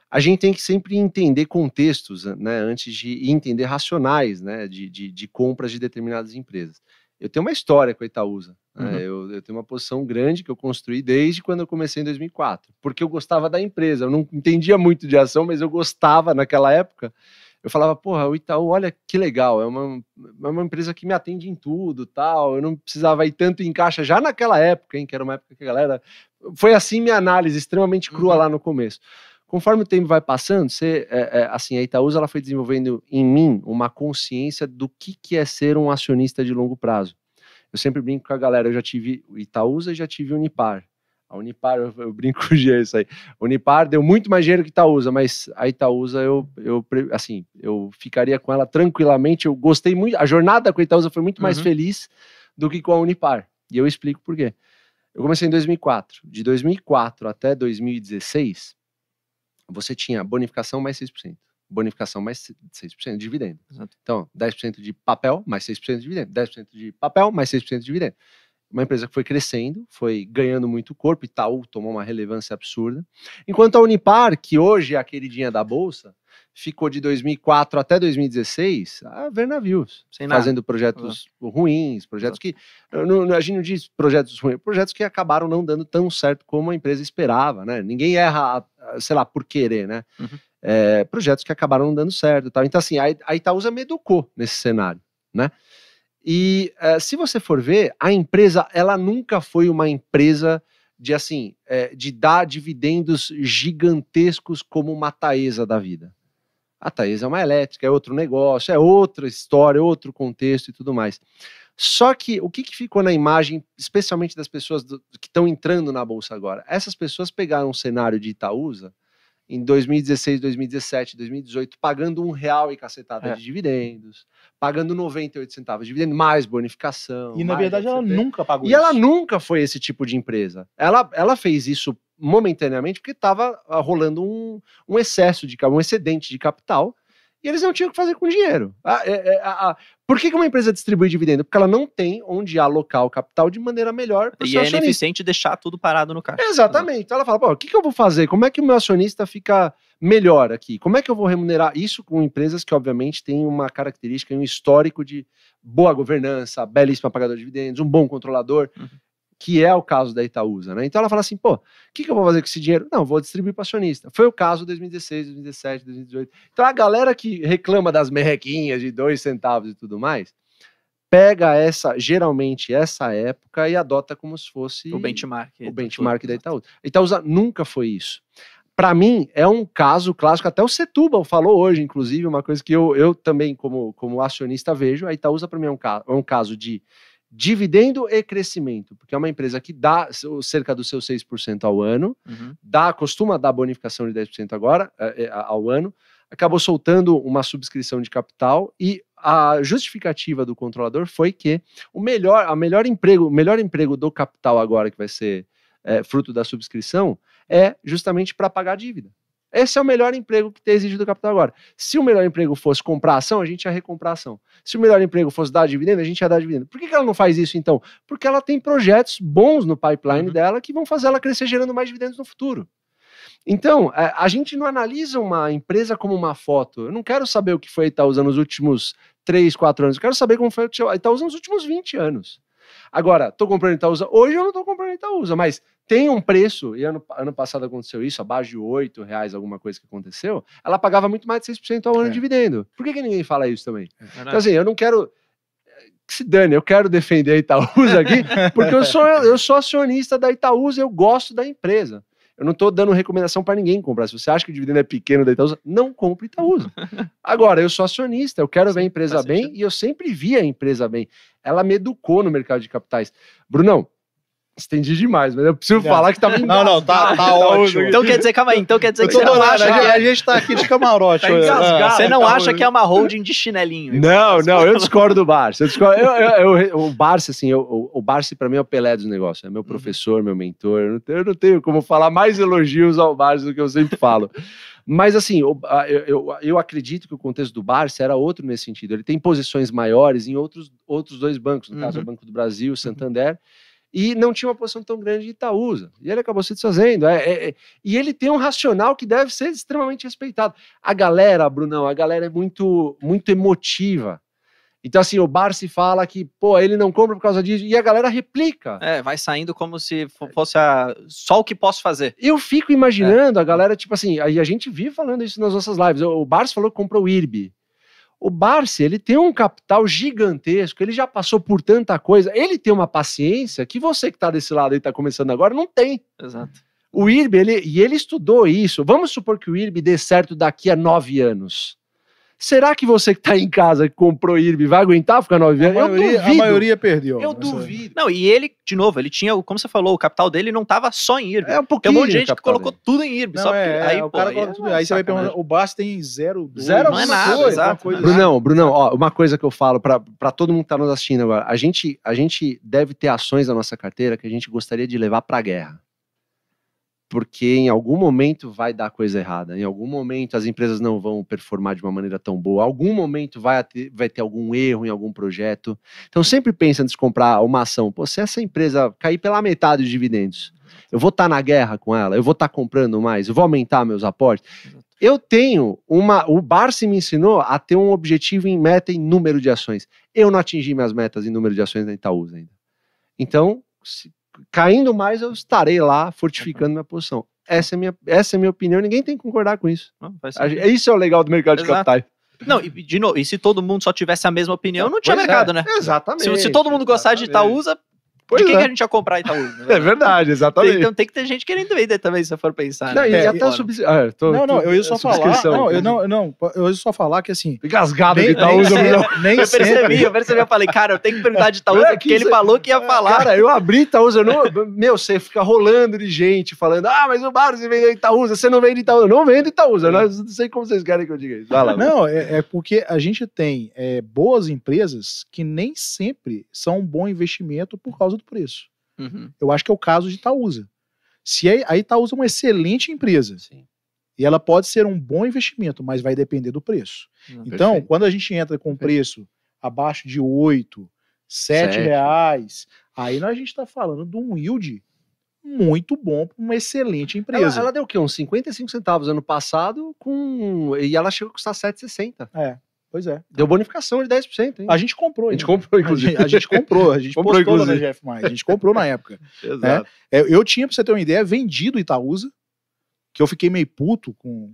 a gente tem que sempre entender contextos, né, antes de entender racionais, né, de compras de determinadas empresas. Eu tenho uma história com a Itaúsa, né, eu tenho uma posição grande que eu construí desde quando eu comecei em 2004, porque eu gostava da empresa, eu não entendia muito de ação, mas eu gostava naquela época. Eu falava, porra, o Itaú, olha que legal, é uma empresa que me atende em tudo, tal, eu não precisava ir tanto em caixa, já naquela época, hein, que era uma época que a galera... Foi assim minha análise, extremamente crua lá no começo. Conforme o tempo vai passando, assim, a Itaúsa ela foi desenvolvendo em mim uma consciência do que é ser um acionista de longo prazo. Eu sempre brinco com a galera, eu já tive o Itaúsa e já tive o Unipar. A Unipar, eu brinco com o Gia isso aí. O Unipar deu muito mais dinheiro que Itaúsa, mas a Itaúsa, eu ficaria com ela tranquilamente. Eu gostei muito, a jornada com a Itaúsa foi muito mais feliz do que com a Unipar. E eu explico por quê. Eu comecei em 2004. De 2004 até 2016, você tinha bonificação mais 6%. Bonificação mais 6% de dividendo. Exato. Então, 10% de papel mais 6% de dividendo. 10% de papel mais 6% de dividendo. Uma empresa que foi crescendo, foi ganhando muito corpo, Itaú tomou uma relevância absurda. Enquanto a Unipar, que hoje é a queridinha da Bolsa, ficou de 2004 até 2016 a ver navios, fazendo projetos ruins, projetos que... a gente não diz projetos ruins, projetos que acabaram não dando tão certo como a empresa esperava, né? Ninguém erra, sei lá, por querer, né? Projetos que acabaram não dando certo e tal. Então, assim, a Itaúsa me educou nesse cenário, né? E se você for ver, a empresa, ela nunca foi uma empresa de assim, de dar dividendos gigantescos como uma Taesa da vida. A Taesa é uma elétrica, é outro negócio, é outra história, outro contexto e tudo mais. Só que o que ficou na imagem, especialmente das pessoas que estão entrando na Bolsa agora? Essas pessoas pegaram um cenário de Itaúsa em 2016, 2017, 2018, pagando R$1 e cacetada de dividendos, pagando 98 centavos de dividendo, mais bonificação. E na verdade ela nunca pagou isso. E ela nunca foi esse tipo de empresa. Ela fez isso momentaneamente porque estava rolando um excesso de um excedente de capital e eles não tinham o que fazer com o dinheiro. Por que uma empresa distribui dividendo? Porque ela não tem onde alocar o capital de maneira melhor para o seu acionista. E é ineficiente deixar tudo parado no caixa. Exatamente. Então ela fala, pô, o que eu vou fazer? Como é que o meu acionista fica melhor aqui? Como é que eu vou remunerar isso com empresas que obviamente têm uma característica e um histórico de boa governança, belíssima pagador de dividendos, um bom controlador, que é o caso da Itaúsa, né? Então ela fala assim, pô, o que eu vou fazer com esse dinheiro? Não, vou distribuir para acionista. Foi o caso de 2016, 2017, 2018. Então a galera que reclama das merrequinhas de 2 centavos e tudo mais, pega geralmente essa época e adota como se fosse o benchmark da Itaúsa. A Itaúsa nunca foi isso. Para mim, é um caso clássico, até o Setúbal falou hoje, inclusive, uma coisa que eu também, como acionista, vejo. A Itaúsa, para mim, é um caso de dividendo e crescimento, porque é uma empresa que dá cerca dos seus 6% ao ano, costuma dar bonificação de 10% agora, ao ano, acabou soltando uma subscrição de capital e a justificativa do controlador foi que o melhor emprego do capital agora, que vai ser fruto da subscrição, é justamente para pagar a dívida. Esse é o melhor emprego que tem exigido do capital agora. Se o melhor emprego fosse comprar ação, a gente ia recomprar ação. Se o melhor emprego fosse dar dividendo, a gente ia dar dividendo. Por que ela não faz isso, então? Porque ela tem projetos bons no pipeline dela que vão fazer ela crescer gerando mais dividendos no futuro. Então, a gente não analisa uma empresa como uma foto. Eu não quero saber o que foi a Itaúsa nos últimos 3, 4 anos. Eu quero saber como foi a Itaúsa nos últimos 20 anos. Agora, estou comprando Itaúsa. Hoje eu não estou comprando Itaúsa, mas tem um preço, e ano passado aconteceu isso, abaixo de R$8, alguma coisa que aconteceu, ela pagava muito mais de 6% ao ano de dividendo. Por que ninguém fala isso também? Então assim, eu não quero... Que se dane, eu quero defender a Itaúsa aqui, porque eu sou acionista da Itaúsa, eu gosto da empresa. Eu não estou dando recomendação para ninguém comprar. Se você acha que o dividendo é pequeno da Itaúsa, não compre Itaúsa. Agora, eu sou acionista, eu quero ver a empresa bem e eu sempre vi a empresa bem. Ela me educou no mercado de capitais. Brunão, estendi demais, mas eu preciso falar que tá bem. Não, tá ótimo. Então quer dizer, calma aí, que você não acha a gente tá aqui de camarote. Você não acha que é uma holding de chinelinho? Não, eu discordo do Barsi. O Barsi, assim, o Barsi pra mim é o Pelé dos negócios. É meu professor, meu mentor. Eu não tenho como falar mais elogios ao Barsi do que eu sempre falo. Mas assim, eu acredito que o contexto do Barsi era outro nesse sentido. Ele tem posições maiores em outros 2 bancos, no caso o Banco do Brasil, o Santander, e não tinha uma posição tão grande de Itaúsa. E ele acabou se desfazendo. E ele tem um racional que deve ser extremamente respeitado. A galera, Brunão, é muito, muito emotiva. Então, assim, o Barsi fala que, pô, ele não compra por causa disso, e a galera replica. Vai saindo como se fosse só o que posso fazer. Eu fico imaginando a galera, tipo assim, aí a gente vive falando isso nas nossas lives. O Barsi falou que comprou o IRB. O Barsi, ele tem um capital gigantesco, ele já passou por tanta coisa, ele tem uma paciência que você que está desse lado e está começando agora não tem. Exato. O IRB, ele estudou isso. Vamos supor que o IRB dê certo daqui a 9 anos. Será que você que está em casa, que comprou IRB, vai aguentar ficar 9 anos? Eu duvido. A maioria perdeu. Eu duvido. Não, e ele, de novo, ele tinha, como você falou, o capital dele não estava só em IRB. Um pouquinho. Tem um monte de gente que colocou tudo em IRB. Não, só aí, o cara coloca tudo. Aí você vai perguntar, o Barsi tem 0,2. Não é nada, exato. Brunão, ó, uma coisa que eu falo para todo mundo que está nos assistindo agora. A gente deve ter ações na nossa carteira que a gente gostaria de levar para a guerra. Porque em algum momento vai dar coisa errada, em algum momento as empresas não vão performar de uma maneira tão boa, em algum momento vai ter algum erro em algum projeto. Então sempre pensa antes de comprar uma ação, pô, se essa empresa cair pela metade dos dividendos, eu vou estar na guerra com ela, eu vou estar comprando mais, eu vou aumentar meus aportes. Eu tenho o Barsi me ensinou a ter um objetivo em meta em número de ações. Eu não atingi minhas metas em número de ações da Itaúsa ainda. Então, caindo mais, eu estarei lá fortificando minha posição. Essa é a minha opinião, ninguém tem que concordar com isso. Não, isso é o legal do mercado de capitais. Não, e de novo, e se todo mundo só tivesse a mesma opinião, não tinha mercado, né? Exatamente. Se todo mundo gostasse de Itaúsa, de quem que a gente ia comprar Itaúsa? É verdade, exatamente. Então tem que ter gente querendo vender também, se você for pensar. Não, né? e até eu ia só falar. Eu ia só falar que assim. Engasgado de Itaúsa. Nem sempre. Eu percebi, eu falei, cara, eu tenho que perguntar de Itaúsa, porque ele falou que ia falar. Cara, eu abri Itaúsa, você fica rolando de gente falando, mas o Barros vendeu Itaúsa, você não vende Itaúsa. Eu não vendo Itaúsa, não sei como vocês querem que eu diga isso. Vai lá. Não, é porque a gente tem boas empresas que nem sempre são um bom investimento por causa do preço. Uhum. Eu acho que é o caso de Itaúsa. A Itaúsa é uma excelente empresa. Sim. E ela pode ser um bom investimento, mas vai depender do preço. Então, perfeito. quando a gente entra com preço abaixo de 8, 7 reais, aí a gente está falando de um yield muito bom para uma excelente empresa. Ela deu o quê? Uns 55 centavos ano passado, e ela chegou a custar 7,60. Pois é. Deu bonificação de 10%, hein? A gente comprou. A gente comprou, inclusive. A gente comprou, a gente Comprou, postou inclusive. na GF+. A gente comprou na época. Exato. Eu tinha, pra você ter uma ideia, vendido Itaúsa, que eu fiquei meio puto com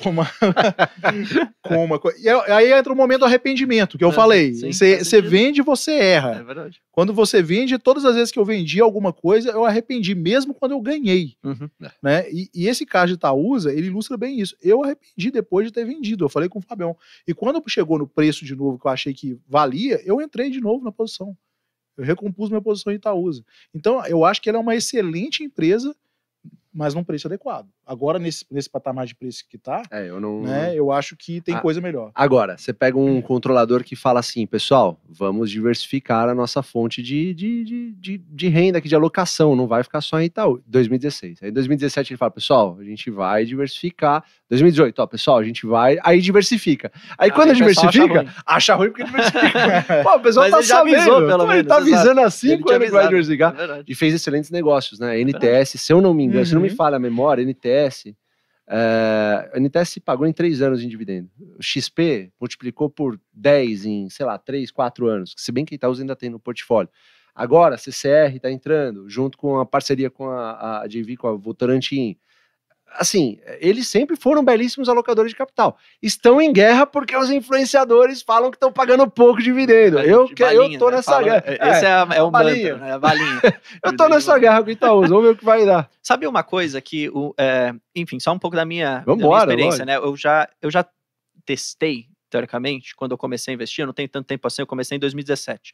uma coisa. E aí entra o momento do arrependimento, que eu falei. Você vende, você erra. É verdade. Quando você vende, todas as vezes que eu vendi alguma coisa, eu arrependi, mesmo quando eu ganhei. Uhum. Né? E esse caso de Itaúsa, ele ilustra bem isso. Eu arrependi depois de ter vendido, eu falei com o Fabião. E quando chegou no preço de novo, que eu achei que valia, eu entrei de novo na posição. Eu recompus minha posição em Itaúsa. Então, eu acho que ela é uma excelente empresa, mas num preço adequado. Agora, nesse patamar de preço que tá, eu acho que tem coisa melhor. Agora, você pega um controlador que fala assim, pessoal, vamos diversificar a nossa fonte de renda aqui, de alocação, não vai ficar só em Itaú. 2016. Aí, em 2017, ele fala, pessoal, a gente vai diversificar. 2018, pessoal, a gente vai... Aí diversifica. Aí, quando diversifica, acha ruim porque diversifica. Pô, o pessoal tá sabendo. Avisou, pelo menos, ele tá avisando há 5 anos que vai diversificar. E fez excelentes negócios, né? NTS, se eu não me engano, se não me falha a memória, NTS... a NTS pagou em 3 anos em dividendo. O XP multiplicou por 10 em, 3, 4 anos. Se bem que a Itaúsa ainda tem no portfólio. Agora, a CCR está entrando, junto com a parceria com a JV, com a Votorantim. Assim, eles sempre foram belíssimos alocadores de capital. Estão em guerra porque os influenciadores falam que estão pagando pouco dividendo. Eu tô nessa guerra. Esse é o mantra, né? A balinha. Eu tô nessa guerra com o Itaúsa, vamos ver o que vai dar. Sabe uma coisa que, enfim, só um pouco da minha experiência, né? Eu já testei, teoricamente, quando eu comecei a investir, eu não tenho tanto tempo assim, eu comecei em 2017.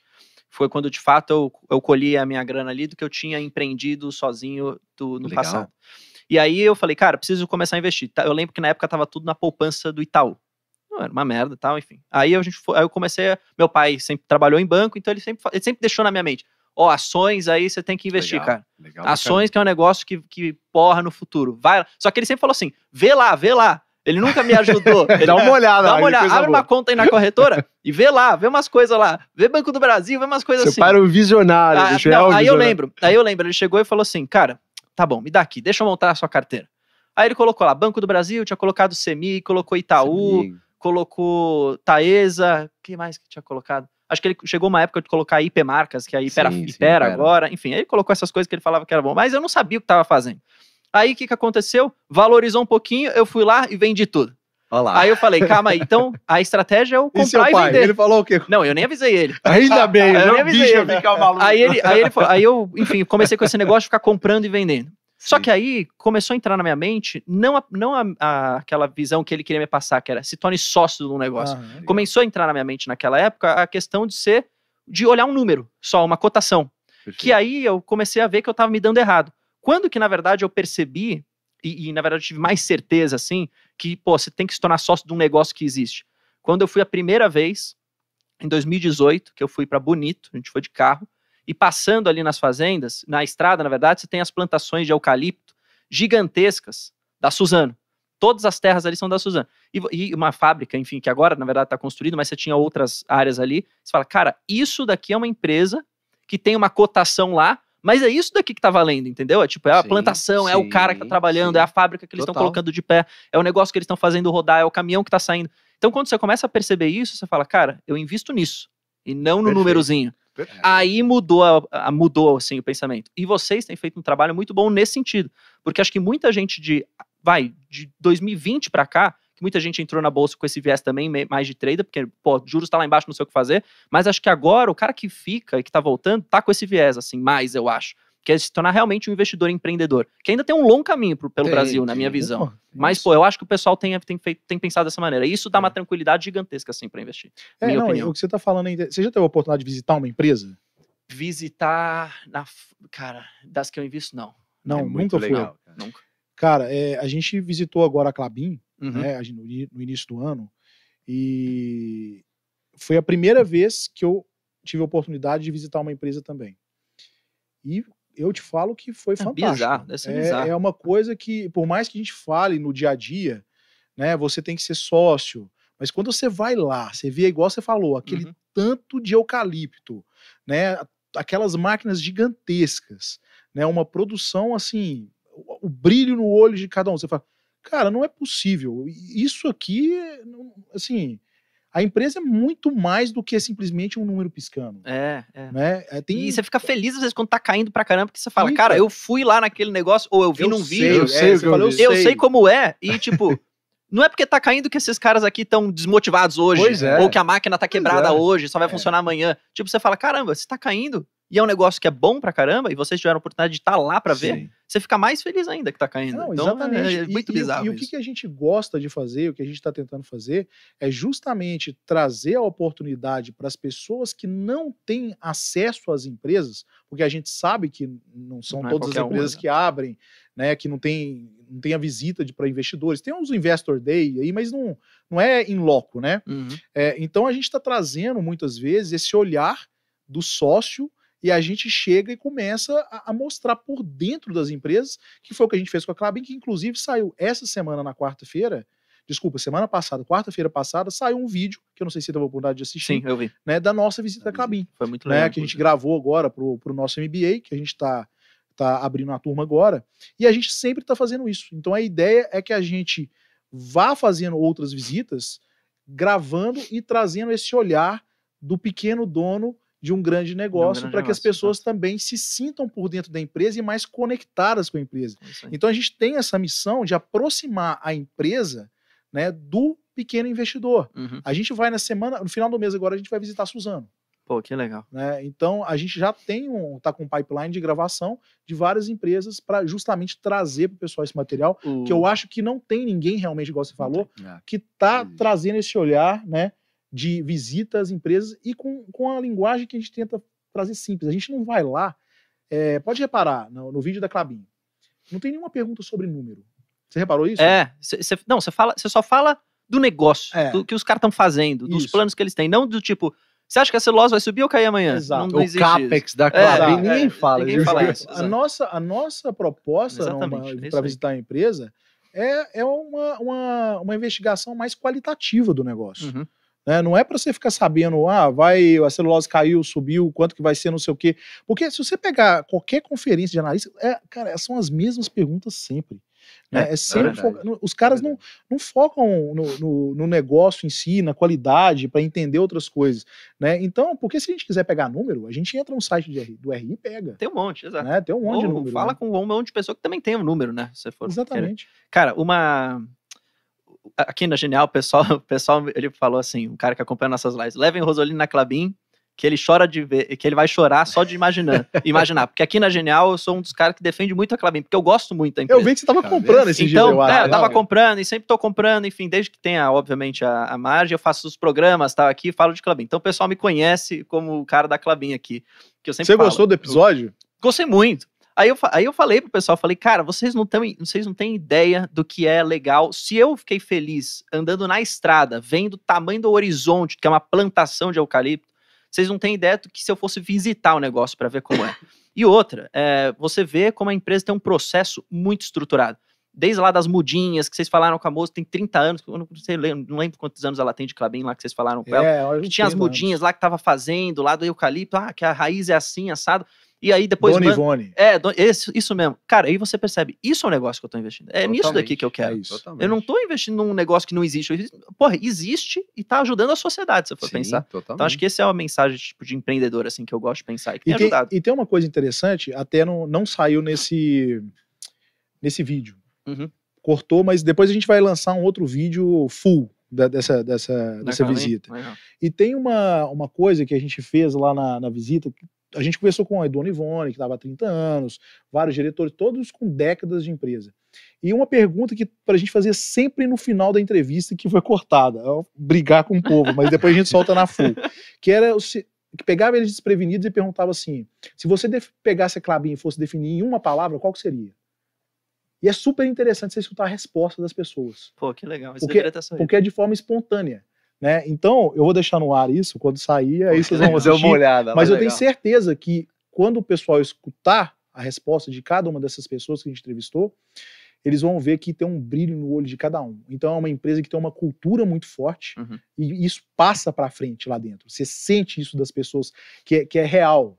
Foi quando, de fato, eu colhi a minha grana ali do que eu tinha empreendido sozinho no passado. E aí eu falei, cara, preciso começar a investir. Eu lembro que na época tava tudo na poupança do Itaú. Não, era uma merda e tal, enfim. Aí eu comecei, meu pai sempre trabalhou em banco, então ele sempre deixou na minha mente, ações aí você tem que investir, cara. Ações que é um negócio que porra no futuro. Vai. Só que ele sempre falou assim, vê lá. Ele nunca me ajudou. Dá uma olhada. Abre uma conta aí na corretora e vê lá, vê umas coisas lá. Vê Banco do Brasil, vê umas coisas assim. Seu pai era um visionário. Aí eu lembro, ele chegou e falou assim, cara, tá bom, me dá aqui, deixa eu montar a sua carteira. Aí ele colocou lá, Banco do Brasil, tinha colocado CEMI, colocou Itaú, colocou Taesa, o que mais que tinha colocado? Acho que ele chegou uma época de colocar IP Marcas, que a Ipera agora, enfim, aí ele colocou essas coisas que ele falava que era bom, mas eu não sabia o que estava fazendo. Aí o que aconteceu? Valorizou um pouquinho, eu fui lá e vendi tudo. Olá. Aí eu falei, calma aí, então a estratégia é eu comprar e vender. Ele falou o quê? Não, eu nem avisei ele. Ainda bem, eu nem avisei ele. Ficar maluco. Aí eu, enfim, comecei com esse negócio de ficar comprando e vendendo. Sim. Só que aí começou a entrar na minha mente, não aquela visão que ele queria me passar, que era se torne sócio de um negócio. Começou a entrar na minha mente naquela época a questão de olhar um número, só uma cotação. Perfeito. Que aí eu comecei a ver que eu estava me dando errado. Quando que, na verdade, eu percebi, e na verdade eu tive mais certeza, assim, que, você tem que se tornar sócio de um negócio que existe. Quando eu fui a primeira vez, em 2018, que eu fui para Bonito, a gente foi de carro, e passando ali nas fazendas, na estrada, na verdade, você tem as plantações de eucalipto gigantescas da Suzano. Todas as terras ali são da Suzano. E uma fábrica, enfim, que agora, na verdade, está construída, mas você tinha outras áreas ali. Você fala, cara, isso daqui é uma empresa que tem uma cotação lá, mas é isso daqui que tá valendo, entendeu? É a plantação, é o cara que tá trabalhando, é a fábrica que eles estão colocando de pé, é o negócio que eles estão fazendo rodar, é o caminhão que tá saindo. Então, quando você começa a perceber isso, você fala, cara, eu invisto nisso, e não no númerozinho. Aí mudou assim, o pensamento. E vocês têm feito um trabalho muito bom nesse sentido, porque acho que muita gente de 2020 para cá, muita gente entrou na bolsa com esse viés também, mais de trader, porque, pô, juros tá lá embaixo, não sei o que fazer. Mas acho que agora o cara que fica e que tá voltando, tá com esse viés, assim, mais, eu acho. Que é se tornar realmente um investidor empreendedor. Que ainda tem um longo caminho pelo Brasil, na minha visão. Mas, pô, eu acho que o pessoal tem pensado dessa maneira. E isso dá uma tranquilidade gigantesca, assim, pra investir. Minha opinião. O que você tá falando aí, você já teve a oportunidade de visitar uma empresa? Visitar, cara, das que eu invisto, não. Não, nunca legal, foi. Nunca. Cara, a gente visitou agora a Klabin, Uhum. né, no início do ano, e foi a primeira vez que eu tive a oportunidade de visitar uma empresa também. E eu te falo que foi fantástico. Bizarro, deve ser bizarro. É uma coisa que, por mais que a gente fale no dia a dia, né, você tem que ser sócio, mas quando você vai lá, você vê, igual você falou, aquele tanto de eucalipto, né, aquelas máquinas gigantescas, né, uma produção assim, o brilho no olho de cada um. Você fala, cara, não é possível. Isso aqui, assim, a empresa é muito mais do que simplesmente um número piscando. Né? E você fica feliz às vezes quando tá caindo pra caramba, porque você fala, cara, eu fui lá naquele negócio, ou eu vi num vídeo. Eu sei como é, e tipo... Não é porque tá caindo que esses caras aqui estão desmotivados hoje, ou que a máquina tá quebrada hoje, só vai funcionar amanhã. Tipo, você fala, caramba, se tá caindo, e é um negócio que é bom pra caramba, e vocês tiveram a oportunidade de estar lá pra ver, você fica mais feliz ainda que tá caindo. Não, então, exatamente. é muito bizarro. E o que a gente gosta de fazer, o que a gente tá tentando fazer, é justamente trazer a oportunidade para as pessoas que não têm acesso às empresas, porque a gente sabe que não são todas as empresas que abrem, né, que não tem a visita para investidores. Tem uns Investor Day aí, mas não é in loco, né? Então a gente está trazendo muitas vezes esse olhar do sócio e a gente chega e começa a mostrar por dentro das empresas, que foi o que a gente fez com a Klabin, que inclusive saiu essa semana na quarta-feira, semana passada, quarta-feira passada, saiu um vídeo, que eu não sei se você teve a oportunidade de assistir. Sim, eu vi. Né, da nossa visita à Klabin. Foi muito legal. Né, que a gente gravou agora pro nosso MBA, que a gente tá abrindo a turma agora, e a gente sempre está fazendo isso. Então a ideia é que a gente vá fazendo outras visitas, gravando e trazendo esse olhar do pequeno dono de um grande negócio, para que as pessoas também se sintam por dentro da empresa e mais conectadas com a empresa. Então a gente tem essa missão de aproximar a empresa, né, do pequeno investidor. A gente vai no final do mês agora, a gente vai visitar a Suzano. Pô, que legal. Né? Então, a gente já tá com um pipeline de gravação de várias empresas para justamente trazer para o pessoal esse material, que eu acho que não tem ninguém realmente, igual você falou, que tá trazendo esse olhar, né, de visita às empresas e com a linguagem que a gente tenta trazer simples. A gente não vai lá, pode reparar, no vídeo da Klabin, não tem nenhuma pergunta sobre número. Você reparou isso? Você só fala do negócio, do que os caras estão fazendo, dos planos que eles têm, não do tipo... Você acha que a celulose vai subir ou cair amanhã? Exato. Não o CAPEX da Klabin, ninguém fala. Ninguém fala isso. A nossa proposta para visitar a empresa é uma investigação mais qualitativa do negócio. Né? Não é para você ficar sabendo, a celulose caiu, subiu, quanto que vai ser, não sei o quê. Porque se você pegar qualquer conferência de analista, cara, são as mesmas perguntas sempre. Né? Sempre os caras não focam no negócio em si, na qualidade, para entender outras coisas. Né? Então, porque se a gente quiser pegar número, a gente entra no site do RI e pega. Tem um monte, exato. Né? Tem um monte de número. Fala com um monte de pessoa que também tem um número, né? Se for Exatamente. Cara, aqui na Genial, o pessoal ele falou assim, um cara que acompanha nossas lives, levem o Rosolino na Klabin, que ele chora de ver, que ele vai chorar só de imaginar. Porque aqui na Genial eu sou um dos caras que defende muito a Klabin, porque eu gosto muito da empresa. Eu vi que você tava comprando esse dia, eu tava comprando e sempre tô comprando, enfim, desde que tenha, obviamente, a margem, eu faço os programas, tá, aqui e falo de Klabin. Então o pessoal me conhece como o cara da Klabin aqui, que eu sempre Você gostou do episódio? Gostei muito. Aí eu falei pro pessoal, cara, vocês não têm ideia do que é legal. Se eu fiquei feliz andando na estrada, vendo o tamanho do horizonte, que é uma plantação de eucalipto, vocês não têm ideia do que se eu fosse visitar o negócio para ver como é. E outra, você vê como a empresa tem um processo muito estruturado. Desde lá das mudinhas, que vocês falaram com a moça, tem 30 anos, eu não lembro quantos anos ela tem de Klabin lá que vocês falaram com ela. Que tinha as mudinhas lá que tava fazendo, lá do eucalipto, que a raiz é assim, assado. E aí depois... Dona Ivone. Isso mesmo. Cara, aí você percebe, isso é um negócio que eu tô investindo. Nisso daqui que eu quero. Eu não tô investindo num negócio que não existe. Porra, existe e tá ajudando a sociedade, se eu for pensar. Totalmente. Então acho que essa é uma mensagem tipo, de empreendedor, assim, que eu gosto de pensar e que tem ajudado. E tem uma coisa interessante, até não saiu nesse vídeo. cortou, mas depois a gente vai lançar um outro vídeo full dessa visita. Legal. E tem uma coisa que a gente fez lá na visita, a gente conversou com a Dona Ivone, que estava há 30 anos, vários diretores, todos com décadas de empresa. E uma pergunta que pra gente fazer sempre no final da entrevista, que foi cortada, brigar com o povo, mas depois a gente solta na full, que era que pegava eles desprevenidos e perguntava assim, se você pegasse a Klabin e fosse definir em uma palavra, qual que seria? E é super interessante você escutar a resposta das pessoas. Pô, que legal. Isso deveria ter saído. Porque é de forma espontânea. Né? Então, eu vou deixar no ar isso, quando sair, aí vocês vão assistir. Uma olhada, mas eu legal. tenho certeza que quando o pessoal escutar a resposta de cada uma dessas pessoas que a gente entrevistou, eles vão ver que tem um brilho no olho de cada um. Então é uma empresa que tem uma cultura muito forte e isso passa para frente lá dentro. Você sente isso das pessoas, que é real.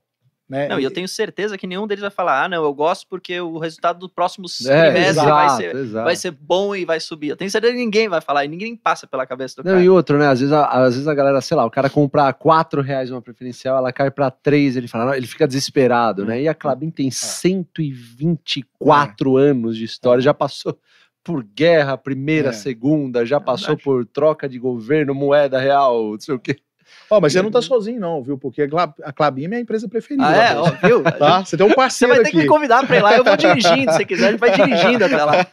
Né? Não, e eu tenho certeza que nenhum deles vai falar, não, eu gosto porque o resultado do próximo trimestre vai ser bom e vai subir. Eu tenho certeza que ninguém vai falar, e ninguém passa pela cabeça do cara. Não, e outro, né, às vezes a galera, sei lá, o cara comprar R$4 uma preferencial, ela cai pra 3, ele fala, não, ele fica desesperado, né, e a Klabin tem 124 anos de história, já passou por guerra, primeira, segunda, já passou por troca de governo, moeda real, não sei o quê. Mas você não tá sozinho não, viu? Porque a Klabin é minha empresa preferida. Viu? Tá? Você tem um parceiro aqui. Você vai ter que me convidar pra ir lá, eu vou dirigindo, se quiser, a gente vai dirigindo até lá.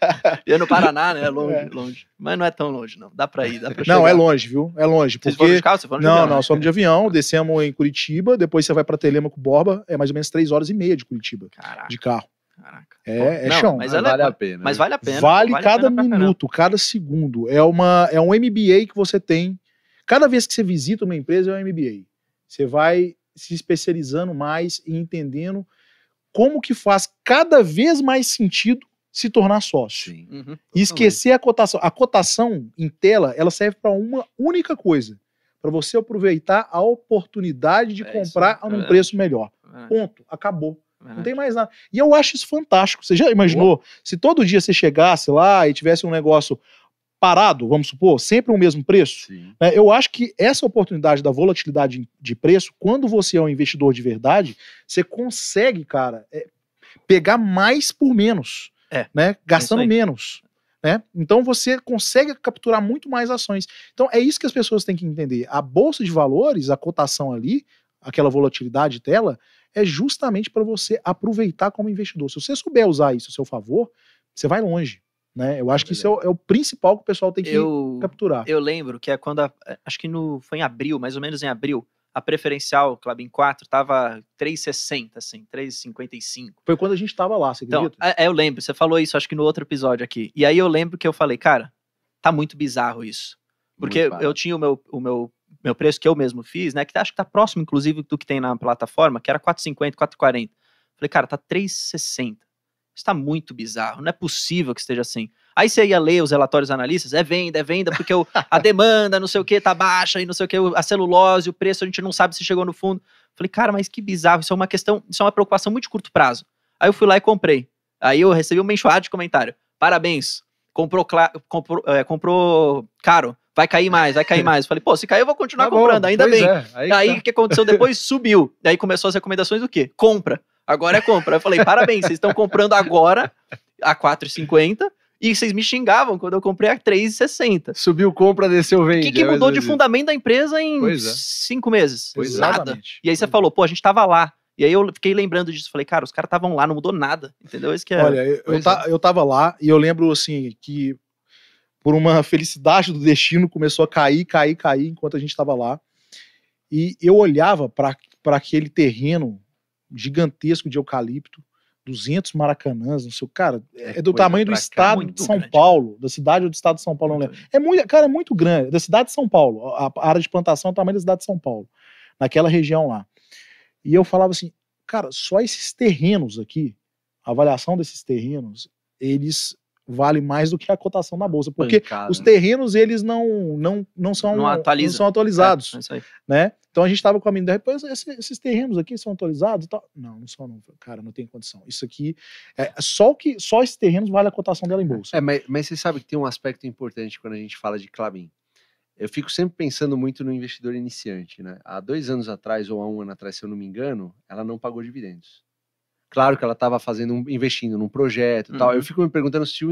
E no Paraná, né? Longe. Mas não é tão longe, não. Dá pra ir, dá pra chegar. Não, é longe, viu? É longe. Vocês foram de carro? Você foram de avião? Não, somos de avião, descemos em Curitiba, depois você vai pra Telêmaco Borba, é mais ou menos 3h30 de Curitiba. Caraca. De carro. Caraca. É chão. Mas vale a pena. Mas vale a pena. Vale cada minuto, cada segundo. É um MBA que você tem. Cada vez que você visita uma empresa, é um MBA. Você vai se especializando mais e entendendo como que faz cada vez mais sentido se tornar sócio. E esquecer a cotação. A cotação em tela, ela serve para uma única coisa. Para você aproveitar a oportunidade de comprar num preço melhor. Ponto. Acabou. Não tem mais nada. E eu acho isso fantástico. Você já imaginou? Se todo dia você chegasse lá e tivesse um negócio parado, vamos supor, sempre o mesmo preço, né? Eu acho que essa oportunidade da volatilidade de preço, quando você é um investidor de verdade, você consegue, cara, pegar mais por menos, né? Gastando menos. Né? Então você consegue capturar muito mais ações. Então é isso que as pessoas têm que entender. A bolsa de valores, a cotação ali, aquela volatilidade dela, é justamente para você aproveitar como investidor. Se você souber usar isso a seu favor, você vai longe. Né? Eu acho que isso é o principal que o pessoal tem que capturar. Eu lembro que é quando, acho que foi em abril, mais ou menos em abril, a preferencial Klabin 4 tava 3,60, assim, 3,55. Foi quando a gente tava lá, você acredita? Então, eu lembro, você falou isso, acho que no outro episódio aqui. E aí eu lembro que eu falei, cara, tá muito bizarro isso. Porque eu tinha o meu preço que eu mesmo fiz, né, que acho que tá próximo, inclusive, do que tem na plataforma, que era 4,50, 4,40. Falei, cara, tá 3,60. Isso tá muito bizarro, não é possível que esteja assim. Aí você ia ler os relatórios analistas, é venda, porque a demanda, não sei o que, tá baixa, e não sei o que, a celulose, o preço, a gente não sabe se chegou no fundo. Falei, cara, mas que bizarro, isso é uma questão, isso é uma preocupação muito de curto prazo. Aí eu fui lá e comprei. Aí eu recebi uma enxurrada de comentário. Parabéns, comprou caro, vai cair mais. Eu falei, pô, se cair eu vou continuar comprando, ainda bem. Aí o que aconteceu depois? Subiu. Aí começou as recomendações do quê? Compra. Agora é compra. Eu falei, parabéns, vocês estão comprando agora a 4,50 e vocês me xingavam quando eu comprei a 3,60. Subiu compra, desceu vende. O que mudou de fundamento da empresa em 5 meses? Nada. E aí você falou, pô, a gente tava lá. E aí eu fiquei lembrando disso. Falei, cara, os caras estavam lá, não mudou nada. Entendeu? Isso que é. Olha, eu tava lá e eu lembro, assim, que por uma felicidade do destino começou a cair enquanto a gente tava lá. E eu olhava para aquele terreno gigantesco de eucalipto, 200 maracanãs, não sei, cara, é do tamanho do estado de São Paulo, da cidade ou do estado de São Paulo, não lembro. É muito grande, da cidade de São Paulo, a área de plantação é o tamanho da cidade de São Paulo, naquela região lá. E eu falava assim, cara, só esses terrenos aqui, a avaliação desses terrenos, eles valem mais do que a cotação na bolsa, porque os terrenos, eles não são atualizados, né? Então a gente estava com a menina, depois esses terrenos aqui são atualizados e tal. Não são não, cara, não tem condição. Isso aqui, só esses terrenos vale a cotação dela em bolsa. Mas você sabe que tem um aspecto importante quando a gente fala de Klabin. Eu fico sempre pensando muito no investidor iniciante, né? Há 2 anos atrás, ou há 1 ano atrás, se eu não me engano, ela não pagou dividendos. Claro que ela estava investindo num projeto e tal. Eu fico me perguntando se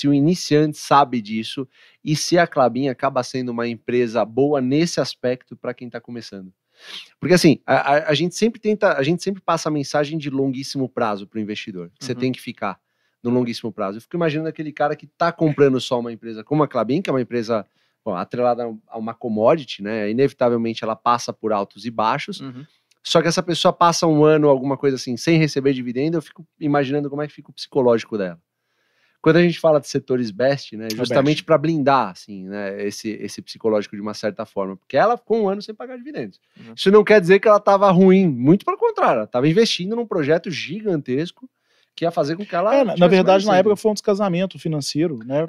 o iniciante sabe disso e se a Klabin acaba sendo uma empresa boa nesse aspecto para quem está começando. Porque assim, a gente sempre passa a mensagem de longuíssimo prazo para o investidor. Você tem que ficar no longuíssimo prazo. Eu fico imaginando aquele cara que está comprando só uma empresa como a Klabin, que é uma empresa atrelada a uma commodity, né? Inevitavelmente ela passa por altos e baixos. Só que essa pessoa passa um ano, alguma coisa assim, sem receber dividendo, eu fico imaginando como é que fica o psicológico dela. Quando a gente fala de setores best, né, justamente para blindar, assim, né, esse psicológico de uma certa forma, porque ela ficou um ano sem pagar dividendos. Isso não quer dizer que ela estava ruim, muito pelo contrário, ela estava investindo num projeto gigantesco que ia fazer com que ela... na verdade, na época foi um descasamento financeiro, né?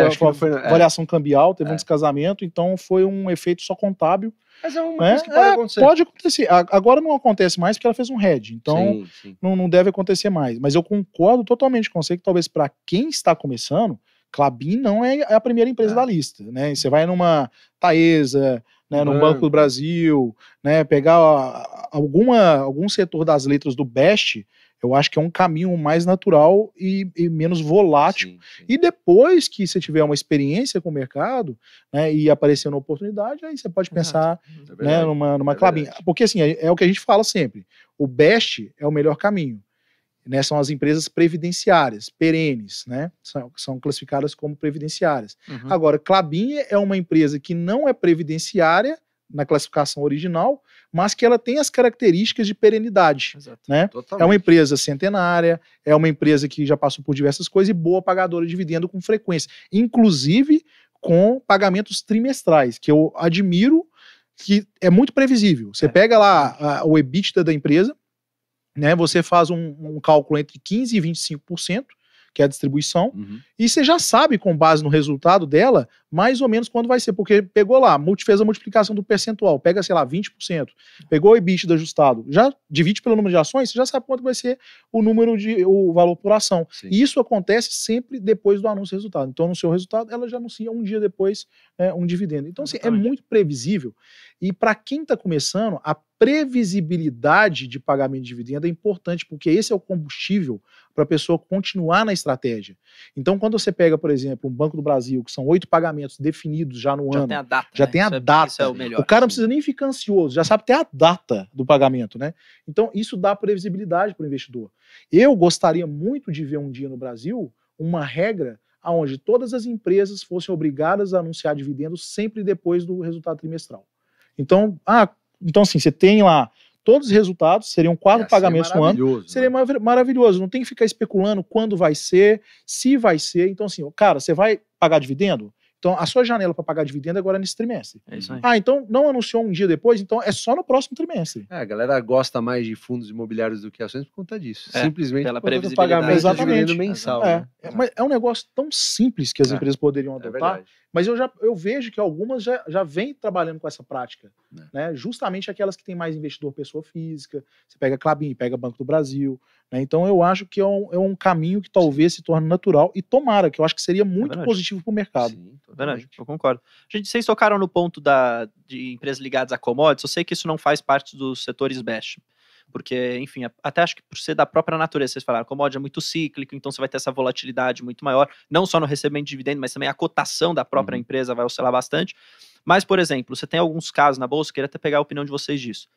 Acho que foi variação cambial, teve um descasamento, então foi um efeito só contábil. Mas é uma coisa que pode acontecer. Pode acontecer. Agora não acontece mais porque ela fez um hedge, então sim. Não deve acontecer mais. Mas eu concordo totalmente com você que talvez para quem está começando, Klabin não é a primeira empresa da lista, né? Você vai numa Taesa, né, num Banco do Brasil, né, pegar algum setor das letras do Best, eu acho que é um caminho mais natural e menos volátil. Sim. E depois que você tiver uma experiência com o mercado, né, e aparecer uma oportunidade, aí você pode pensar né, numa Klabin. Porque assim, é o que a gente fala sempre, o Best é o melhor caminho. Né, são as empresas previdenciárias, perenes, né, são classificadas como previdenciárias. Agora, Klabin é uma empresa que não é previdenciária na classificação original, mas que ela tem as características de perenidade. Né? É uma empresa centenária, é uma empresa que já passou por diversas coisas e boa pagadora de dividendo com frequência, inclusive com pagamentos trimestrais, que eu admiro, que é muito previsível. Você pega lá o EBITDA da empresa, né, você faz um cálculo entre 15% e 25%, que é a distribuição, e você já sabe, com base no resultado dela, mais ou menos quando vai ser, porque pegou lá, fez a multiplicação do percentual, pega, sei lá, 20%, pegou o EBITDA ajustado, já divide pelo número de ações, você já sabe quanto vai ser o valor por ação. E isso acontece sempre depois do anúncio do resultado. Então, no seu resultado, ela já anuncia um dia depois um dividendo. Então, assim, é muito previsível. E para quem está começando, a previsibilidade de pagamento de dividendo é importante, porque esse é o combustível para a pessoa continuar na estratégia. Então, quando você pega, por exemplo, um Banco do Brasil, que são 8 pagamentos definidos já no ano, tem a data, já tem a data, isso é o melhor, o cara não precisa nem ficar ansioso, já sabe ter a data do pagamento, né? Então, isso dá previsibilidade para o investidor. Eu gostaria muito de ver um dia no Brasil uma regra onde todas as empresas fossem obrigadas a anunciar dividendos sempre depois do resultado trimestral. Então, assim, você tem lá todos os resultados, seriam 4 pagamentos no ano, seria maravilhoso, não tem que ficar especulando quando vai ser, se vai ser. Então assim, cara, você vai pagar dividendo? Então a sua janela para pagar dividendo agora é nesse trimestre. É isso aí. Então não anunciou um dia depois, então é só no próximo trimestre. A galera gosta mais de fundos imobiliários do que ações por conta disso. Simplesmente pela pelo pagamento de dividendo mensal. Né? Mas é um negócio tão simples que as empresas poderiam adotar, mas eu vejo que algumas já vêm trabalhando com essa prática. Né? Justamente aquelas que têm mais investidor pessoa física, você pega Klabin, pega Banco do Brasil. Né? Então eu acho que é um caminho que talvez se torne natural e tomara, que eu acho que seria muito positivo para o mercado. Sim, verdade, eu concordo. Gente, vocês tocaram no ponto de empresas ligadas a commodities, eu sei que isso não faz parte dos setores best, porque, enfim, até acho que por ser da própria natureza, vocês falaram, commodity é muito cíclico, então você vai ter essa volatilidade muito maior, não só no recebimento de dividendo, mas também a cotação da própria empresa vai oscilar bastante. Mas, por exemplo, você tem alguns casos na bolsa, eu queria até pegar a opinião de vocês disso.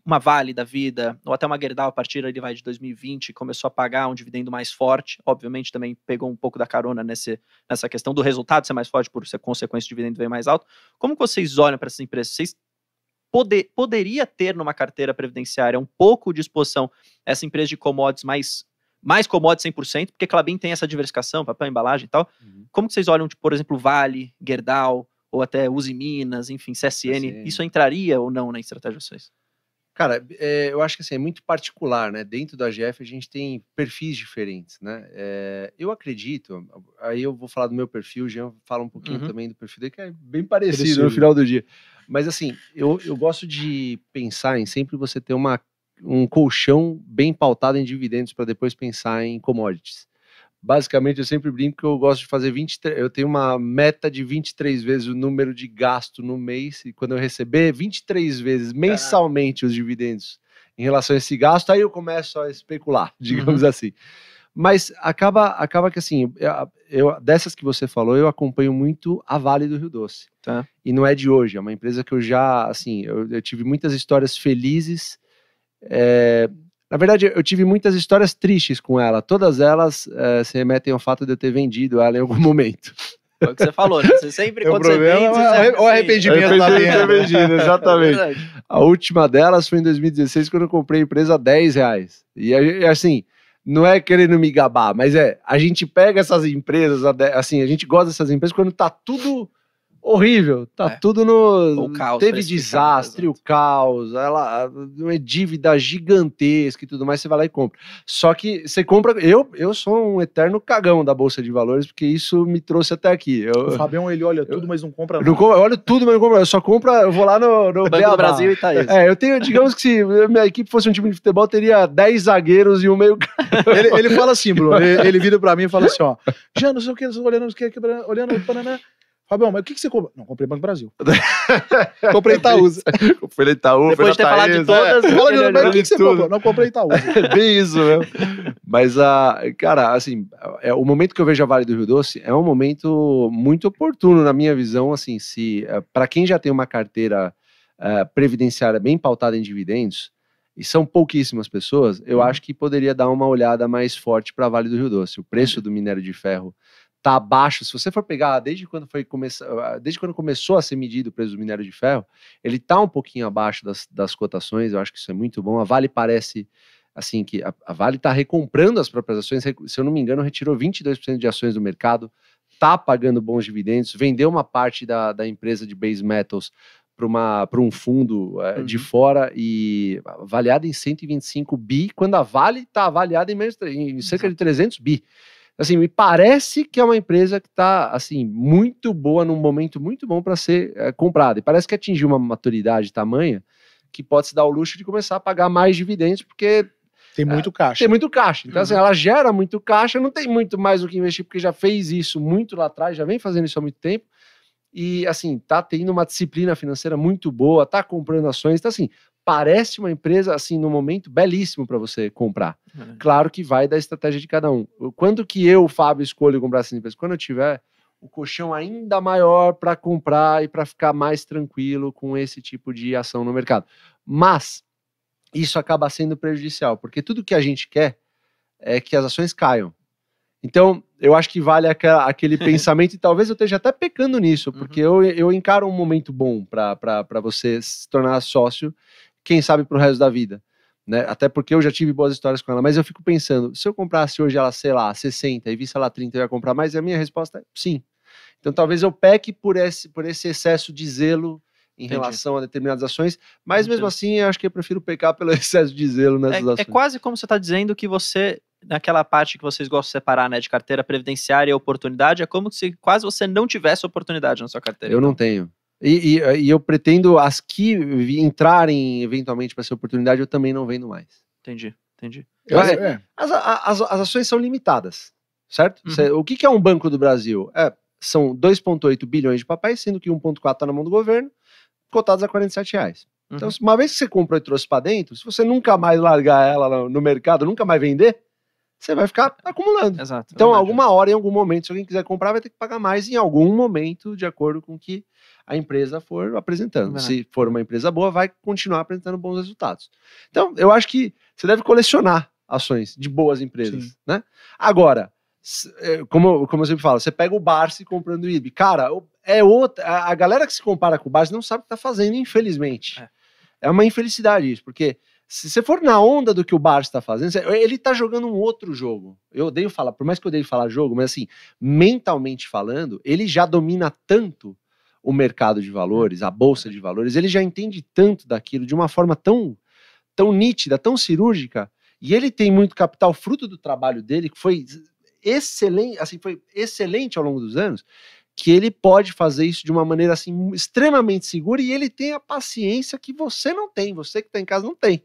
Uma Vale da vida, ou até uma Gerdau, a partir ali de 2020, começou a pagar um dividendo mais forte, obviamente também pegou um pouco da carona nessa questão do resultado ser mais forte, por ser consequência, o dividendo veio mais alto. Como que vocês olham para essas empresas? Vocês poderia ter numa carteira previdenciária um pouco de exposição essa empresa de commodities mais commodities 100%, porque Klabin tem essa diversificação, papel, embalagem e tal. Como que vocês olham, tipo, por exemplo, Vale, Gerdau, ou até Uzi Minas, enfim, CSN, isso entraria ou não na estratégia de vocês? Cara, eu acho que assim, é muito particular, né? Dentro da AGF a gente tem perfis diferentes, né? Eu acredito, aí eu vou falar do meu perfil, o Jean fala um pouquinho também do perfil dele, que é bem parecido no final do dia. Mas assim, eu gosto de pensar em sempre você ter um colchão bem pautado em dividendos para depois pensar em commodities. Basicamente, eu sempre brinco que eu gosto de fazer eu tenho uma meta de 23 vezes o número de gasto no mês, e quando eu receber 23 vezes mensalmente os dividendos em relação a esse gasto, aí eu começo a especular, digamos assim. Mas acaba que assim, dessas que você falou, eu acompanho muito a Vale do Rio Doce. Tá. E não é de hoje, é uma empresa que eu já, assim, eu tive muitas histórias felizes. Na verdade, eu tive muitas histórias tristes com ela. Todas elas se remetem ao fato de eu ter vendido ela em algum momento. É o que você falou, né? Você sempre, O quando você problema vende, o arrependimento da venda. Exatamente. É verdade. A última delas foi em 2016, quando eu comprei a empresa a R$10. E assim, não é querendo me gabar, mas a gente pega essas empresas, assim, a gente gosta dessas empresas quando tá tudo horrível, tá tudo no... O caos Teve desastre, o caos, uma dívida gigantesca e tudo mais, você vai lá e compra. Só que você compra... Eu sou um eterno cagão da Bolsa de Valores, porque isso me trouxe até aqui. O Fabião, ele olha tudo, mas não compra nada. Eu olho tudo, mas não compro. Eu só compro, eu vou lá no Banco do Brasil e tá isso. eu tenho, digamos que se minha equipe fosse um time de futebol, teria 10 zagueiros e um meio... ele fala assim, Bruno, ele vira pra mim e fala assim, ó, já não sei o que, olhando o Paraná. Fabião, mas o que você compra? Não, comprei Banco do Brasil. Comprei Itaúsa. Comprei Itaú, Depois de ter falado de todas, Fala, mas o que você comprou? Não, comprei Itaúsa. Bem isso, né? Mas, cara, assim, o momento que eu vejo a Vale do Rio Doce é um momento muito oportuno, na minha visão, assim, para quem já tem uma carteira previdenciária bem pautada em dividendos, e são pouquíssimas pessoas, eu acho que poderia dar uma olhada mais forte para a Vale do Rio Doce. O preço do minério de ferro tá abaixo. Se você for pegar desde quando começou a ser medido o preço do minério de ferro, ele tá um pouquinho abaixo das cotações. Eu acho que isso é muito bom. A Vale parece assim que a Vale está recomprando as próprias ações. Se eu não me engano, retirou 22% de ações do mercado, tá pagando bons dividendos, vendeu uma parte da empresa de base metals para um fundo de fora e avaliada em 125 bi, quando a Vale está avaliada em cerca de 300 bi. Assim, me parece que é uma empresa que está assim, muito boa, num momento muito bom para ser comprada. E parece que atingiu uma maturidade tamanha que pode se dar o luxo de começar a pagar mais dividendos, porque tem muito caixa. Tem muito caixa. Então, assim, ela gera muito caixa, não tem muito mais o que investir, porque já fez isso muito lá atrás, já vem fazendo isso há muito tempo. E, assim, tá tendo uma disciplina financeira muito boa, tá comprando ações. Então, assim, parece uma empresa, assim, no momento, belíssimo para você comprar. Claro que vai da estratégia de cada um. Quando que eu, Fábio, escolho comprar essa empresa? Quando eu tiver o colchão ainda maior para comprar e para ficar mais tranquilo com esse tipo de ação no mercado. Mas isso acaba sendo prejudicial, porque tudo que a gente quer é que as ações caiam. Então, eu acho que vale aquele pensamento, e talvez eu esteja até pecando nisso, porque eu encaro um momento bom para você se tornar sócio, quem sabe pro resto da vida, né? Até porque eu já tive boas histórias com ela, mas eu fico pensando, se eu comprasse hoje ela, sei lá, 60 e visse ela 30, eu ia comprar mais, e a minha resposta é sim. Então talvez eu peque por esse excesso de zelo em relação a determinadas ações, mas mesmo assim eu acho que eu prefiro pecar pelo excesso de zelo nessas ações. É quase como você está dizendo que você, naquela parte que vocês gostam de separar, né, de carteira previdenciária e oportunidade, é como se quase você não tivesse oportunidade na sua carteira. Eu não tenho. E eu pretendo, as que entrarem eventualmente para essa oportunidade, eu também não vendo mais. Entendi. As ações são limitadas, certo? O que é um Banco do Brasil? São 2,8 bilhões de papéis, sendo que 1,4 está na mão do governo, cotados a R$47. Então, uma vez que você comprou e trouxe para dentro, se você nunca mais largar ela no mercado, nunca mais vender, você vai ficar acumulando. Exato. Então, alguma hora, em algum momento, se alguém quiser comprar, vai ter que pagar mais em algum momento, de acordo com o que a empresa for apresentando. Se for uma empresa boa, vai continuar apresentando bons resultados. Então, eu acho que você deve colecionar ações de boas empresas, né? Agora, como eu sempre falo, você pega o Barsi comprando o IB. Cara, a galera que se compara com o Barsi não sabe o que tá fazendo, infelizmente. É uma infelicidade isso, porque se você for na onda do que o Barsi está fazendo, ele tá jogando um outro jogo. Eu odeio falar, por mais que eu odeie falar jogo, mas assim, mentalmente falando, ele já domina tanto o mercado de valores, a bolsa de valores, ele já entende tanto daquilo de uma forma tão nítida, tão cirúrgica, e ele tem muito capital fruto do trabalho dele, que foi excelente, assim, foi excelente ao longo dos anos, que ele pode fazer isso de uma maneira assim extremamente segura, e ele tem a paciência que você não tem, você que está em casa não tem.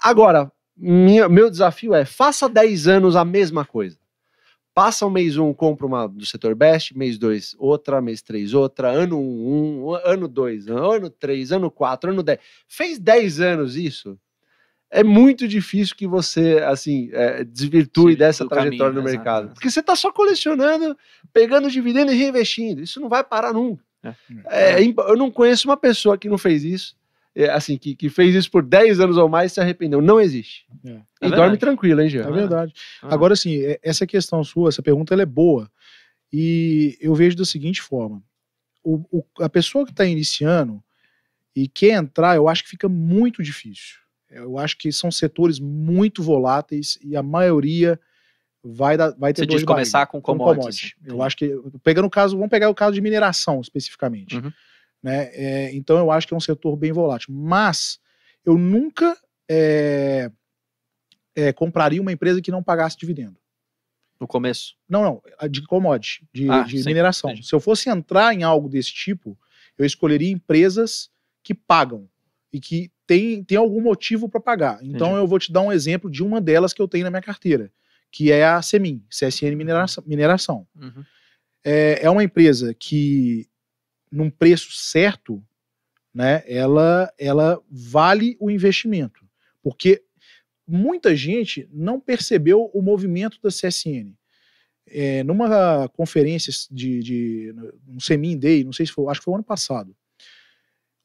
Agora, meu desafio é, faça 10 anos a mesma coisa. Passa o mês 1, compra uma do setor Best, mês 2 outra, mês 3 outra, ano 1, ano 2, ano 3, ano 4, ano 10. Fez 10 anos isso, é muito difícil que você, assim, desvirtue dessa trajetória no mercado. Porque você está só colecionando, pegando dividendo e reinvestindo. Isso não vai parar nunca. Eu não conheço uma pessoa que não fez isso, assim, que fez isso por 10 anos ou mais e se arrependeu. Não existe. E dorme tranquilo, hein, Jean? É verdade. Agora, assim, essa questão sua, essa pergunta, ela é boa. E eu vejo da seguinte forma. A pessoa que está iniciando e quer entrar, eu acho que fica muito difícil. Eu acho que são setores muito voláteis e a maioria vai ter Você diz começar com commodities. Eu acho que, vamos pegar o caso de mineração especificamente. Né? Então eu acho que é um setor bem volátil. Mas eu nunca compraria uma empresa que não pagasse dividendo. No começo? Não, de commodity, de mineração. Entendi. Se eu fosse entrar em algo desse tipo, eu escolheria empresas que pagam e que tem algum motivo para pagar. Então eu vou te dar um exemplo de uma delas que eu tenho na minha carteira, que é a CSN Mineração. É uma empresa que, num preço certo, né, ela vale o investimento. Porque muita gente não percebeu o movimento da CSN. Numa conferência um Semin Day, não sei se foi, acho que foi o ano passado,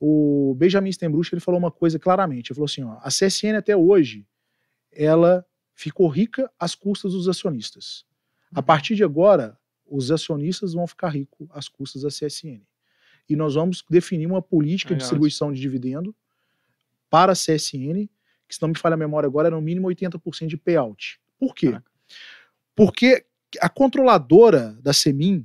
o Benjamin Steinbruch, ele falou uma coisa claramente, ele falou assim, a CSN até hoje, ela ficou rica às custas dos acionistas. A partir de agora, os acionistas vão ficar ricos às custas da CSN. E nós vamos definir uma política de distribuição de dividendo para a CSN, que se não me falha a memória agora, era no mínimo 80% de payout. Por quê? Porque a controladora da Semin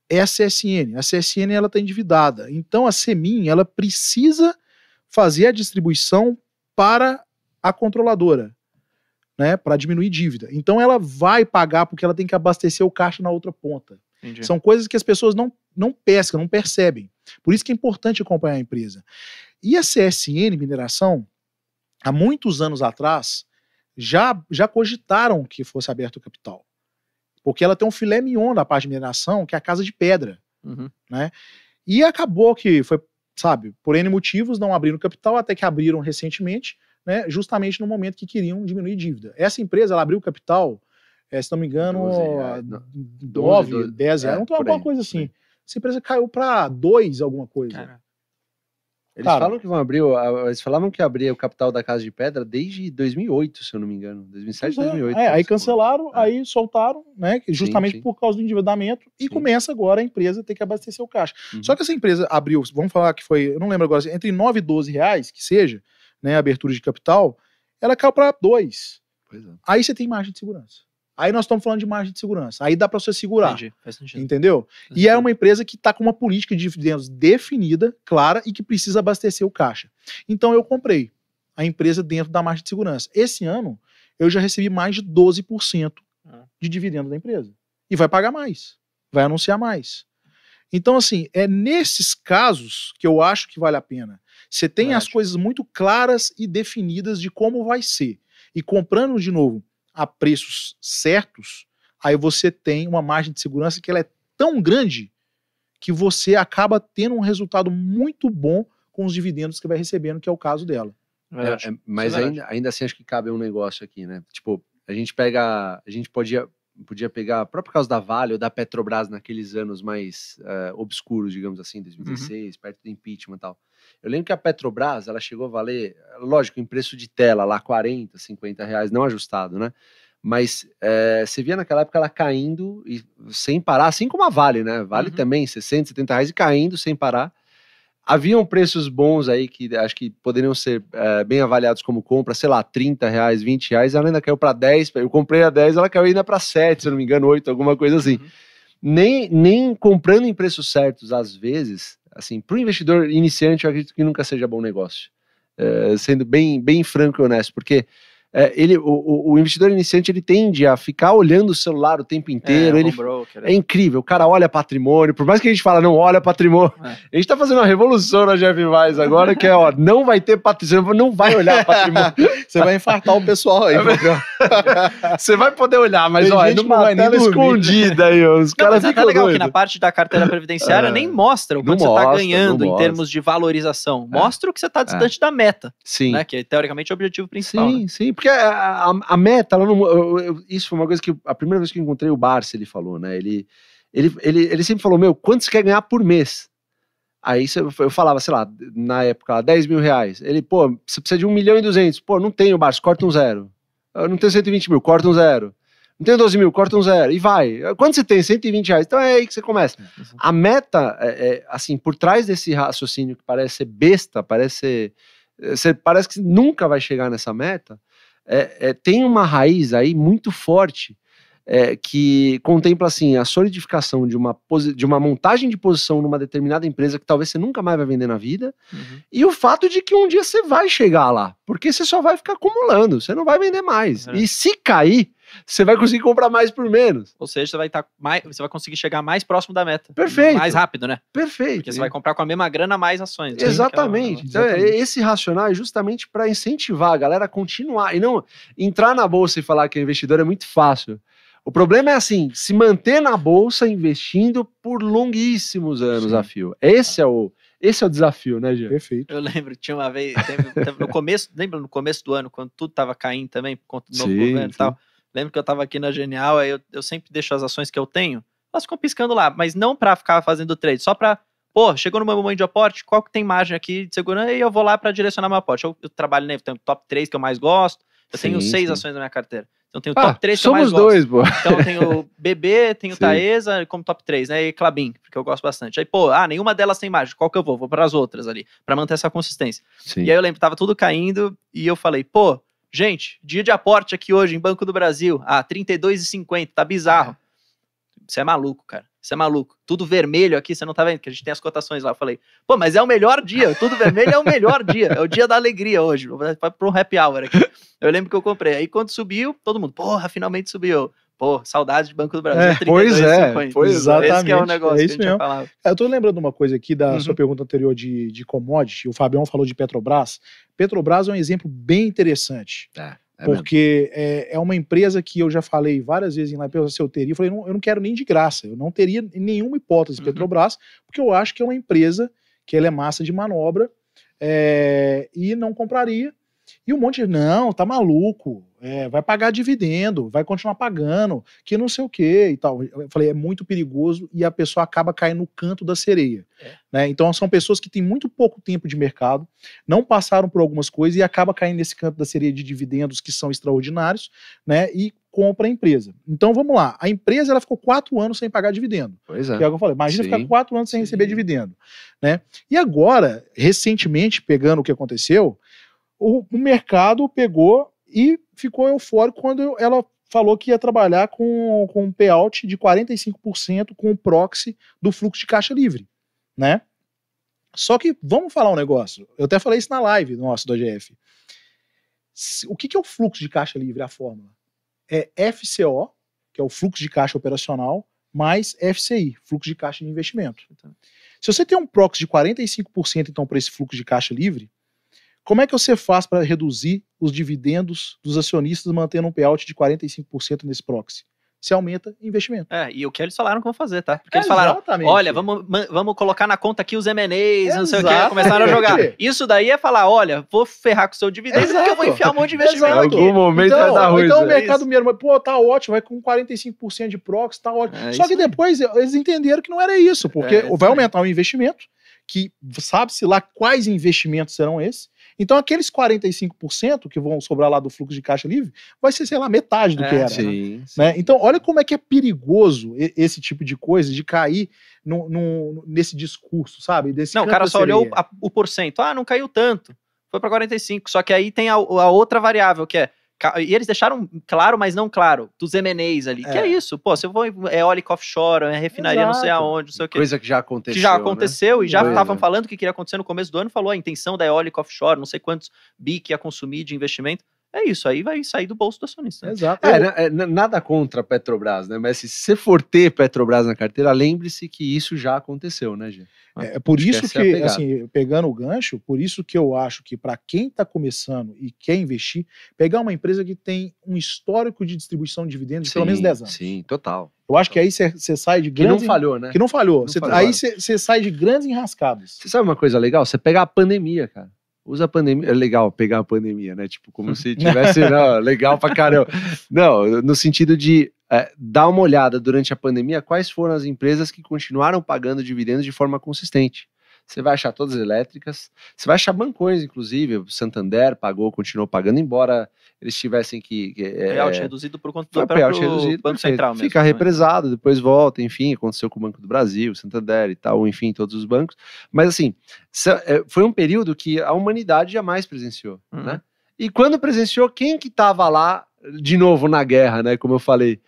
é a CSN. A CSN ela está endividada. Então a Semin ela precisa fazer a distribuição para a controladora, né, para diminuir dívida. Então ela vai pagar porque ela tem que abastecer o caixa na outra ponta. Entendi. São coisas que as pessoas não pescam, não percebem. Por isso que é importante acompanhar a empresa. E a CSN Mineração, há muitos anos atrás, já cogitaram que fosse aberto o capital. Porque ela tem um filé mignon da parte de mineração, que é a Casa de Pedra. Né? E acabou que foi, sabe, por N motivos, não abriram capital, até que abriram recentemente, né, justamente no momento que queriam diminuir dívida. Essa empresa, ela abriu capital, se não me engano, 9, 10 reais, não tem alguma coisa assim. Essa empresa caiu para 2 alguma coisa. Cara. Eles falam que vão abrir, eles falavam que abria o capital da Casa de Pedra desde 2008, se eu não me engano, 2007, 2008. Aí cancelaram, aí soltaram, né, justamente por causa do endividamento, e começa agora a empresa a ter que abastecer o caixa. Só que essa empresa abriu, vamos falar que foi, eu não lembro agora, entre 9 e 12 reais, que seja, né, a abertura de capital, ela caiu para 2. Aí você tem margem de segurança. Aí nós estamos falando de margem de segurança. Aí dá para você segurar. Entendi, faz sentido. Entendeu? E é uma empresa que está com uma política de dividendos definida, clara, e que precisa abastecer o caixa. Então eu comprei a empresa dentro da margem de segurança. Esse ano, eu já recebi mais de 12% de dividendo da empresa. E vai pagar mais. Vai anunciar mais. Então, assim, é nesses casos que eu acho que vale a pena. Você tem as coisas muito claras e definidas de como vai ser. E comprando, de novo, a preços certos, aí você tem uma margem de segurança que ela é tão grande que você acaba tendo um resultado muito bom com os dividendos que vai recebendo, que é o caso dela. Mas ainda assim acho que cabe um negócio aqui, né? Tipo, a gente podia pegar o próprio caso da Vale ou da Petrobras naqueles anos mais obscuros, digamos assim, 2016, perto do impeachment e tal. Eu lembro que a Petrobras, ela chegou a valer, lógico, em preço de tela, lá 40, 50 reais, não ajustado, né? Mas você via naquela época ela caindo e sem parar, assim como a Vale, né? Vale também, 60, 70 reais e caindo sem parar. Haviam preços bons aí que acho que poderiam ser bem avaliados como compra, sei lá, 30 reais, 20 reais, ela ainda caiu para 10, eu comprei a 10, ela caiu ainda para 7, se eu não me engano, 8, alguma coisa assim. Nem comprando em preços certos, às vezes, assim, para o investidor iniciante, eu acredito que nunca seja bom negócio. Sendo bem franco e honesto, porque o investidor iniciante ele tende a ficar olhando o celular o tempo inteiro. É incrível, o cara olha patrimônio, por mais que a gente fala não olha patrimônio, a gente tá fazendo uma revolução na GF Mais agora, que não vai ter patrimônio, não vai olhar patrimônio. Você vai infartar o pessoal aí. Você vai poder olhar, mas Tem olha, gente que numa não vai nem tela dormir. escondida aí, ó, os Não, caras mas ficam é legal que doidos. na parte da carteira previdenciária nem mostra o Não quanto você está mostra, ganhando não em mostra. termos de valorização. Mostra o que você está distante da meta, Sim. né? Que é, teoricamente, o objetivo principal. Sim, Né? sim, porque a meta, ela não, isso foi uma coisa que a primeira vez que eu encontrei o Barça, ele falou, né? Ele sempre falou, meu, quanto você quer ganhar por mês? Aí eu falava, sei lá, na época, 10 mil reais. Ele, pô, você precisa de 1.200.000. Pô, não tenho, Barça, corta um zero. Eu não tenho 120 mil, corta um zero. Não tenho 12 mil, corta um zero. E vai. Quando você tem 120 reais, então é aí que você começa. A meta, assim, por trás desse raciocínio que parece ser besta, parece que nunca vai chegar nessa meta, tem uma raiz aí muito forte que contempla assim, a solidificação de uma montagem de posição numa determinada empresa que talvez você nunca mais vai vender na vida, e o fato de que um dia você vai chegar lá, porque você só vai ficar acumulando, você não vai vender mais. E se cair, você vai conseguir comprar mais por menos. Ou seja, você vai conseguir chegar mais próximo da meta. Perfeito. Mais rápido, né? Perfeito. Porque você vai comprar com a mesma grana mais ações. Exatamente. Então, esse racional é justamente para incentivar a galera a continuar, e não entrar na bolsa e falar que é investidor é muito fácil. O problema é assim, se manter na bolsa investindo por longuíssimos anos a fio. Esse é o desafio, né, Jean? Perfeito. Eu lembro, tinha uma vez, no começo, lembra no começo do ano, quando tudo tava caindo também, por conta do novo governo e tal. Lembro que eu tava aqui na Genial, aí eu sempre deixo as ações que eu tenho, elas ficam piscando lá, mas não pra ficar fazendo trade, só pra, pô, chegou no meu momento de aporte, qual que tem margem aqui de segurança, e eu vou lá pra direcionar meu aporte. Eu trabalho, né, eu tenho top 3 que eu mais gosto, eu tenho 6 ações na minha carteira. Então tem o top 3 que eu mais gosto. Somos dois, pô. Então tem o BB, tem o Taesa como top 3, né? E Klabin, porque eu gosto bastante. Aí, pô, nenhuma delas tem margem. Qual que eu vou? Vou para as outras ali, para manter essa consistência. Sim. E aí eu lembro, tava tudo caindo e eu falei, pô, gente, dia de aporte aqui hoje em Banco do Brasil, 32,50, tá bizarro. Você é maluco, cara. Você é maluco. Tudo vermelho aqui, você não tá vendo? Que a gente tem as cotações lá. Eu falei, pô, mas é o melhor dia. Tudo vermelho é o melhor dia. É o dia da alegria hoje. Vai pro happy hour aqui. Eu lembro que eu comprei. Aí quando subiu, todo mundo, porra, finalmente subiu. Pô, saudade de Banco do Brasil. Pois exatamente. Esse que é o negócio que a gente falava. Eu tô lembrando uma coisa aqui da sua pergunta anterior de commodity. O Fabião falou de Petrobras. Petrobras é um exemplo bem interessante. Porque é uma empresa que eu já falei várias vezes em live, se eu teria, eu falei, eu não quero nem de graça, eu não teria nenhuma hipótese de Petrobras, porque eu acho que é uma empresa que ela é massa de manobra e não compraria. E um monte de, não, tá maluco, vai pagar dividendo, vai continuar pagando, que não sei o que e tal. Eu falei, é muito perigoso e a pessoa acaba caindo no canto da sereia. Né? Então são pessoas que têm muito pouco tempo de mercado, não passaram por algumas coisas e acaba caindo nesse canto da sereia de dividendos que são extraordinários, né? E compra a empresa. Então vamos lá, a empresa ela ficou 4 anos sem pagar dividendo. Pois é. Que é o que eu falei, imagina ficar 4 anos sem receber dividendo. Né? E agora, recentemente, pegando o que aconteceu, o mercado pegou e ficou eufórico quando ela falou que ia trabalhar com um payout de 45% com o proxy do fluxo de caixa livre, né? Só que, vamos falar um negócio, eu até falei isso na live nossa do AGF. O que é o fluxo de caixa livre, a fórmula? É FCO, que é o fluxo de caixa operacional, mais FCI, fluxo de caixa de investimento. Se você tem um proxy de 45% então para esse fluxo de caixa livre, como é que você faz para reduzir os dividendos dos acionistas mantendo um payout de 45% nesse proxy? Você aumenta investimento. E o que eles falaram que vão fazer, tá? Porque eles falaram, olha, vamos colocar na conta aqui os M&As, não sei o que, começaram a jogar. Isso daí é falar, olha, vou ferrar com o seu dividendo porque eu vou enfiar um monte de investimento aqui. Em algum momento vai dar ruim. Então o mercado mesmo, pô, tá ótimo, vai com 45% de proxy, tá ótimo. Só que depois eles entenderam que não era isso, porque vai aumentar o investimento, que sabe-se lá quais investimentos serão esses. Então, aqueles 45% que vão sobrar lá do fluxo de caixa livre, vai ser, sei lá, metade do que era. Sim, né? Então, olha como é que é perigoso esse tipo de coisa, de cair nesse discurso, sabe? Desse não, o cara só olhou o porcento. Não caiu tanto. Foi para 45. Só que aí tem a outra variável, que é... E eles deixaram claro, mas não claro, dos M&As ali. Que é isso, pô, se eu vou eólica offshore, refinaria não sei aonde, não sei o quê. Coisa que já aconteceu. Que já aconteceu, né? E já estavam é. falando que queria acontecer no começo do ano, falou a intenção da eólica offshore, não sei quantos bi que ia consumir de investimento. é isso, aí vai sair do bolso do acionista. Né? Exato. Nada contra a Petrobras, né? Mas se você for ter Petrobras na carteira, lembre-se que isso já aconteceu, né, Gê? É por Acho isso que essa é a que, pegada. assim, pegando o gancho, por isso que eu acho que para quem está começando e quer investir, pegar uma empresa que tem um histórico de distribuição de dividendos de pelo menos 10 anos. Sim, total. Eu acho que aí você sai de Que não grandes... falhou, né? Que não falhou. Não falhou. Aí você sai de grandes enrascadas. Você sabe uma coisa legal? Você pega a pandemia, cara. Usa a pandemia. É legal pegar a pandemia, né? Tipo, como se tivesse. Não, legal pra caramba. Não, no sentido de dar uma olhada durante a pandemia quais foram as empresas que continuaram pagando dividendos de forma consistente. Você vai achar todas elétricas, você vai achar bancões, inclusive, o Santander pagou, continuou pagando, embora eles tivessem que... payout reduzido por conta do payout reduzido, Banco Central mesmo. Fica represado, depois volta, enfim, aconteceu com o Banco do Brasil, Santander e tal, enfim, todos os bancos. Mas assim, foi um período que a humanidade jamais presenciou, né? E quando presenciou, quem que estava lá, de novo, na guerra, né, como eu falei?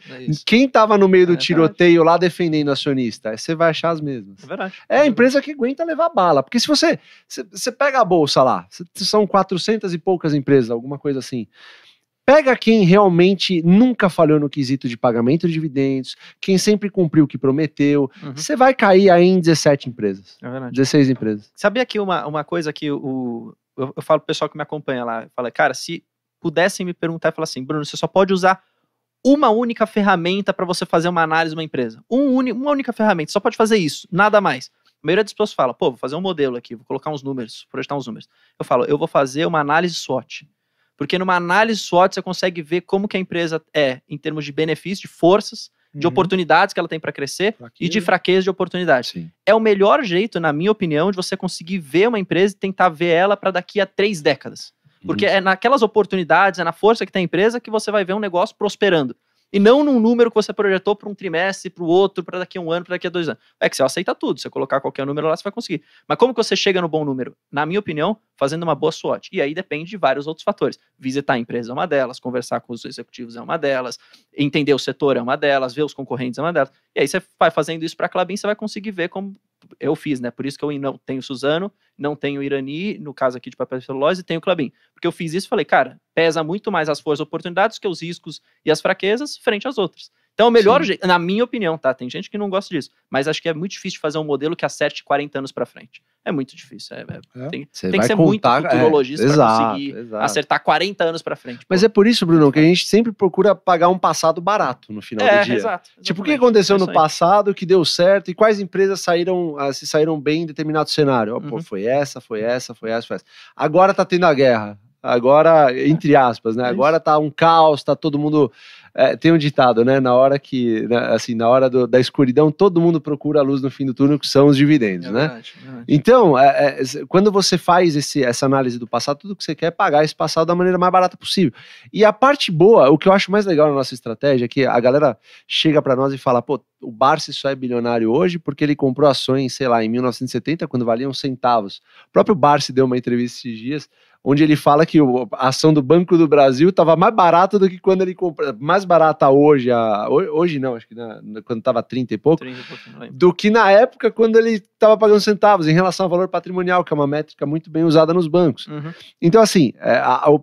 Quem estava no meio do tiroteio lá defendendo o acionista? Você vai achar as mesmas. É verdade. É a empresa que aguenta levar bala, porque se você pega a bolsa lá, são 400 e poucas empresas, alguma coisa assim, pega quem realmente nunca falhou no quesito de pagamento de dividendos, quem sempre cumpriu o que prometeu, você vai cair aí em 17 empresas, é verdade. 16 empresas. Sabia que uma coisa que eu falo pro pessoal que me acompanha lá, eu falo, cara, se pudessem me perguntar e falar assim, Bruno, você só pode usar uma única ferramenta para você fazer uma análise de uma empresa. Uma única ferramenta, só pode fazer isso, nada mais. A maioria das pessoas fala, pô, vou fazer um modelo aqui, vou colocar uns números, projetar uns números. Eu falo, eu vou fazer uma análise SWOT. Porque numa análise SWOT você consegue ver como que a empresa é em termos de benefícios, de forças, de oportunidades que ela tem para crescer e de fraqueza de oportunidades. Sim. É o melhor jeito, na minha opinião, de você conseguir ver uma empresa e tentar ver ela para daqui a 3 décadas. Porque é naquelas oportunidades, é na força que tem a empresa que você vai ver um negócio prosperando. E não num número que você projetou para um trimestre, para o outro, para daqui a 1 ano, para daqui a 2 anos. É que você aceita tudo, você colocar qualquer número lá, você vai conseguir. Mas como que você chega no bom número? Na minha opinião, fazendo uma boa SWOT. E aí depende de vários outros fatores. Visitar a empresa é uma delas, conversar com os executivos é uma delas, entender o setor é uma delas, ver os concorrentes é uma delas. E aí você vai fazendo isso para a Klabin, você vai conseguir ver como eu fiz, né? Por isso que eu não tenho Suzano, não tenho Irani, no caso aqui de papel e celulose, e tenho Klabin. Porque eu fiz isso e falei, cara, pesa muito mais as forças e oportunidades que os riscos e as fraquezas frente às outras. Então, o melhor jeito, na minha opinião, tá? Tem gente que não gosta disso, mas acho que é muito difícil de fazer um modelo que acerte 40 anos para frente. É muito difícil. Tem que ser muito futurologista para conseguir acertar 40 anos para frente. Mas é por isso, Bruno, que a gente sempre procura pagar um passado barato no final do dia. Exato. Tipo, o que aconteceu no passado que deu certo e quais empresas se saíram bem em determinado cenário? Pô, foi essa. Agora tá tendo a guerra. Agora, entre aspas, né? Agora tá um caos, tá todo mundo... tem um ditado, né? Na hora na hora da escuridão, todo mundo procura a luz no fim do túnel, que são os dividendos, né? Verdade. Então, quando você faz essa análise do passado, tudo que você quer é pagar esse passado da maneira mais barata possível. E a parte boa, o que eu acho mais legal na nossa estratégia é que a galera chega para nós e fala, pô, o Barsi só é bilionário hoje porque ele comprou ações, sei lá, em 1970, quando valiam centavos. O próprio Barsi deu uma entrevista esses dias, onde ele fala que a ação do Banco do Brasil estava mais barata do que quando ele comprou, mais barata hoje, hoje não, acho que quando estava 30 e pouco, do que na época quando ele estava pagando centavos, em relação ao valor patrimonial, que é uma métrica muito bem usada nos bancos. Então, assim,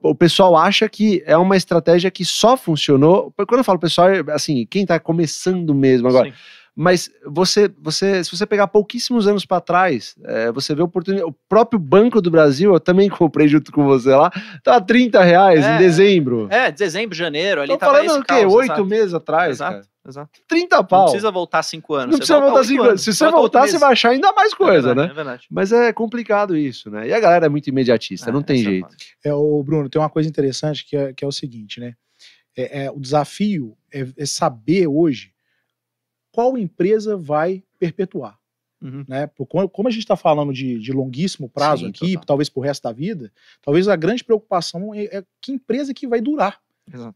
o pessoal acha que é uma estratégia que só funcionou, quando eu falo pessoal, assim, quem está começando mesmo agora, sim. Mas se você pegar pouquíssimos anos para trás, você vê oportunidade. O próprio Banco do Brasil, eu também comprei junto com você lá, tá R$30 em dezembro. Dezembro, janeiro, ali tô tava falando o quê? 8 meses atrás, exato. 30 pau. Não precisa voltar 5 anos. Não precisa voltar 5 anos. Se você voltar, você vai achar ainda mais coisa, né? É verdade. Mas é complicado isso, né? E a galera é muito imediatista, não tem jeito. O Bruno, tem uma coisa interessante que é o seguinte, né? O desafio é saber hoje qual empresa vai perpetuar. Né? Como a gente está falando de longuíssimo prazo, sim, aqui, total. Talvez pro resto da vida, talvez a grande preocupação é que empresa que vai durar.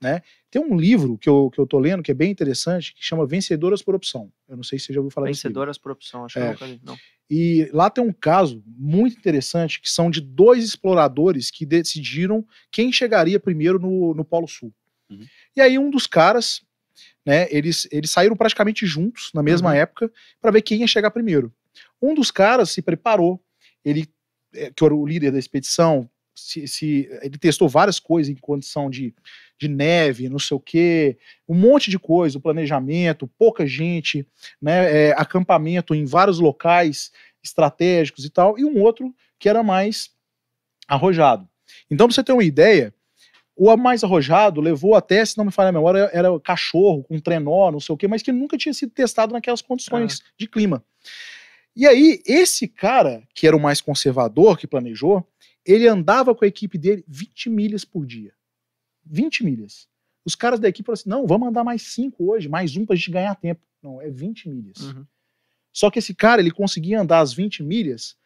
Né? Tem um livro que eu tô lendo que é bem interessante, que chama Vencedoras por Opção. Eu não sei se você já ouviu falar disso. Vencedoras por Opção, acho que eu nunca li, não. E lá tem um caso muito interessante, que são de 2 exploradores que decidiram quem chegaria primeiro no Polo Sul. E aí um dos caras, né, eles saíram praticamente juntos, na mesma época, para ver quem ia chegar primeiro. Um dos caras se preparou, ele, que era o líder da expedição, ele testou várias coisas em condição de neve, não sei o quê, um monte de coisa, o planejamento, pouca gente, né, acampamento em vários locais estratégicos e tal, e um outro que era mais arrojado. Então, pra você ter uma ideia, o mais arrojado levou até, se não me falha a memória, era cachorro com trenó, não sei o quê, mas que nunca tinha sido testado naquelas condições de clima. E aí, esse cara, que era o mais conservador, que planejou, ele andava com a equipe dele 20 milhas por dia. 20 milhas. Os caras da equipe falaram assim, não, vamos andar mais 5 hoje, mais um pra gente ganhar tempo. Não, é 20 milhas. Uhum. Só que esse cara, ele conseguia andar as 20 milhas,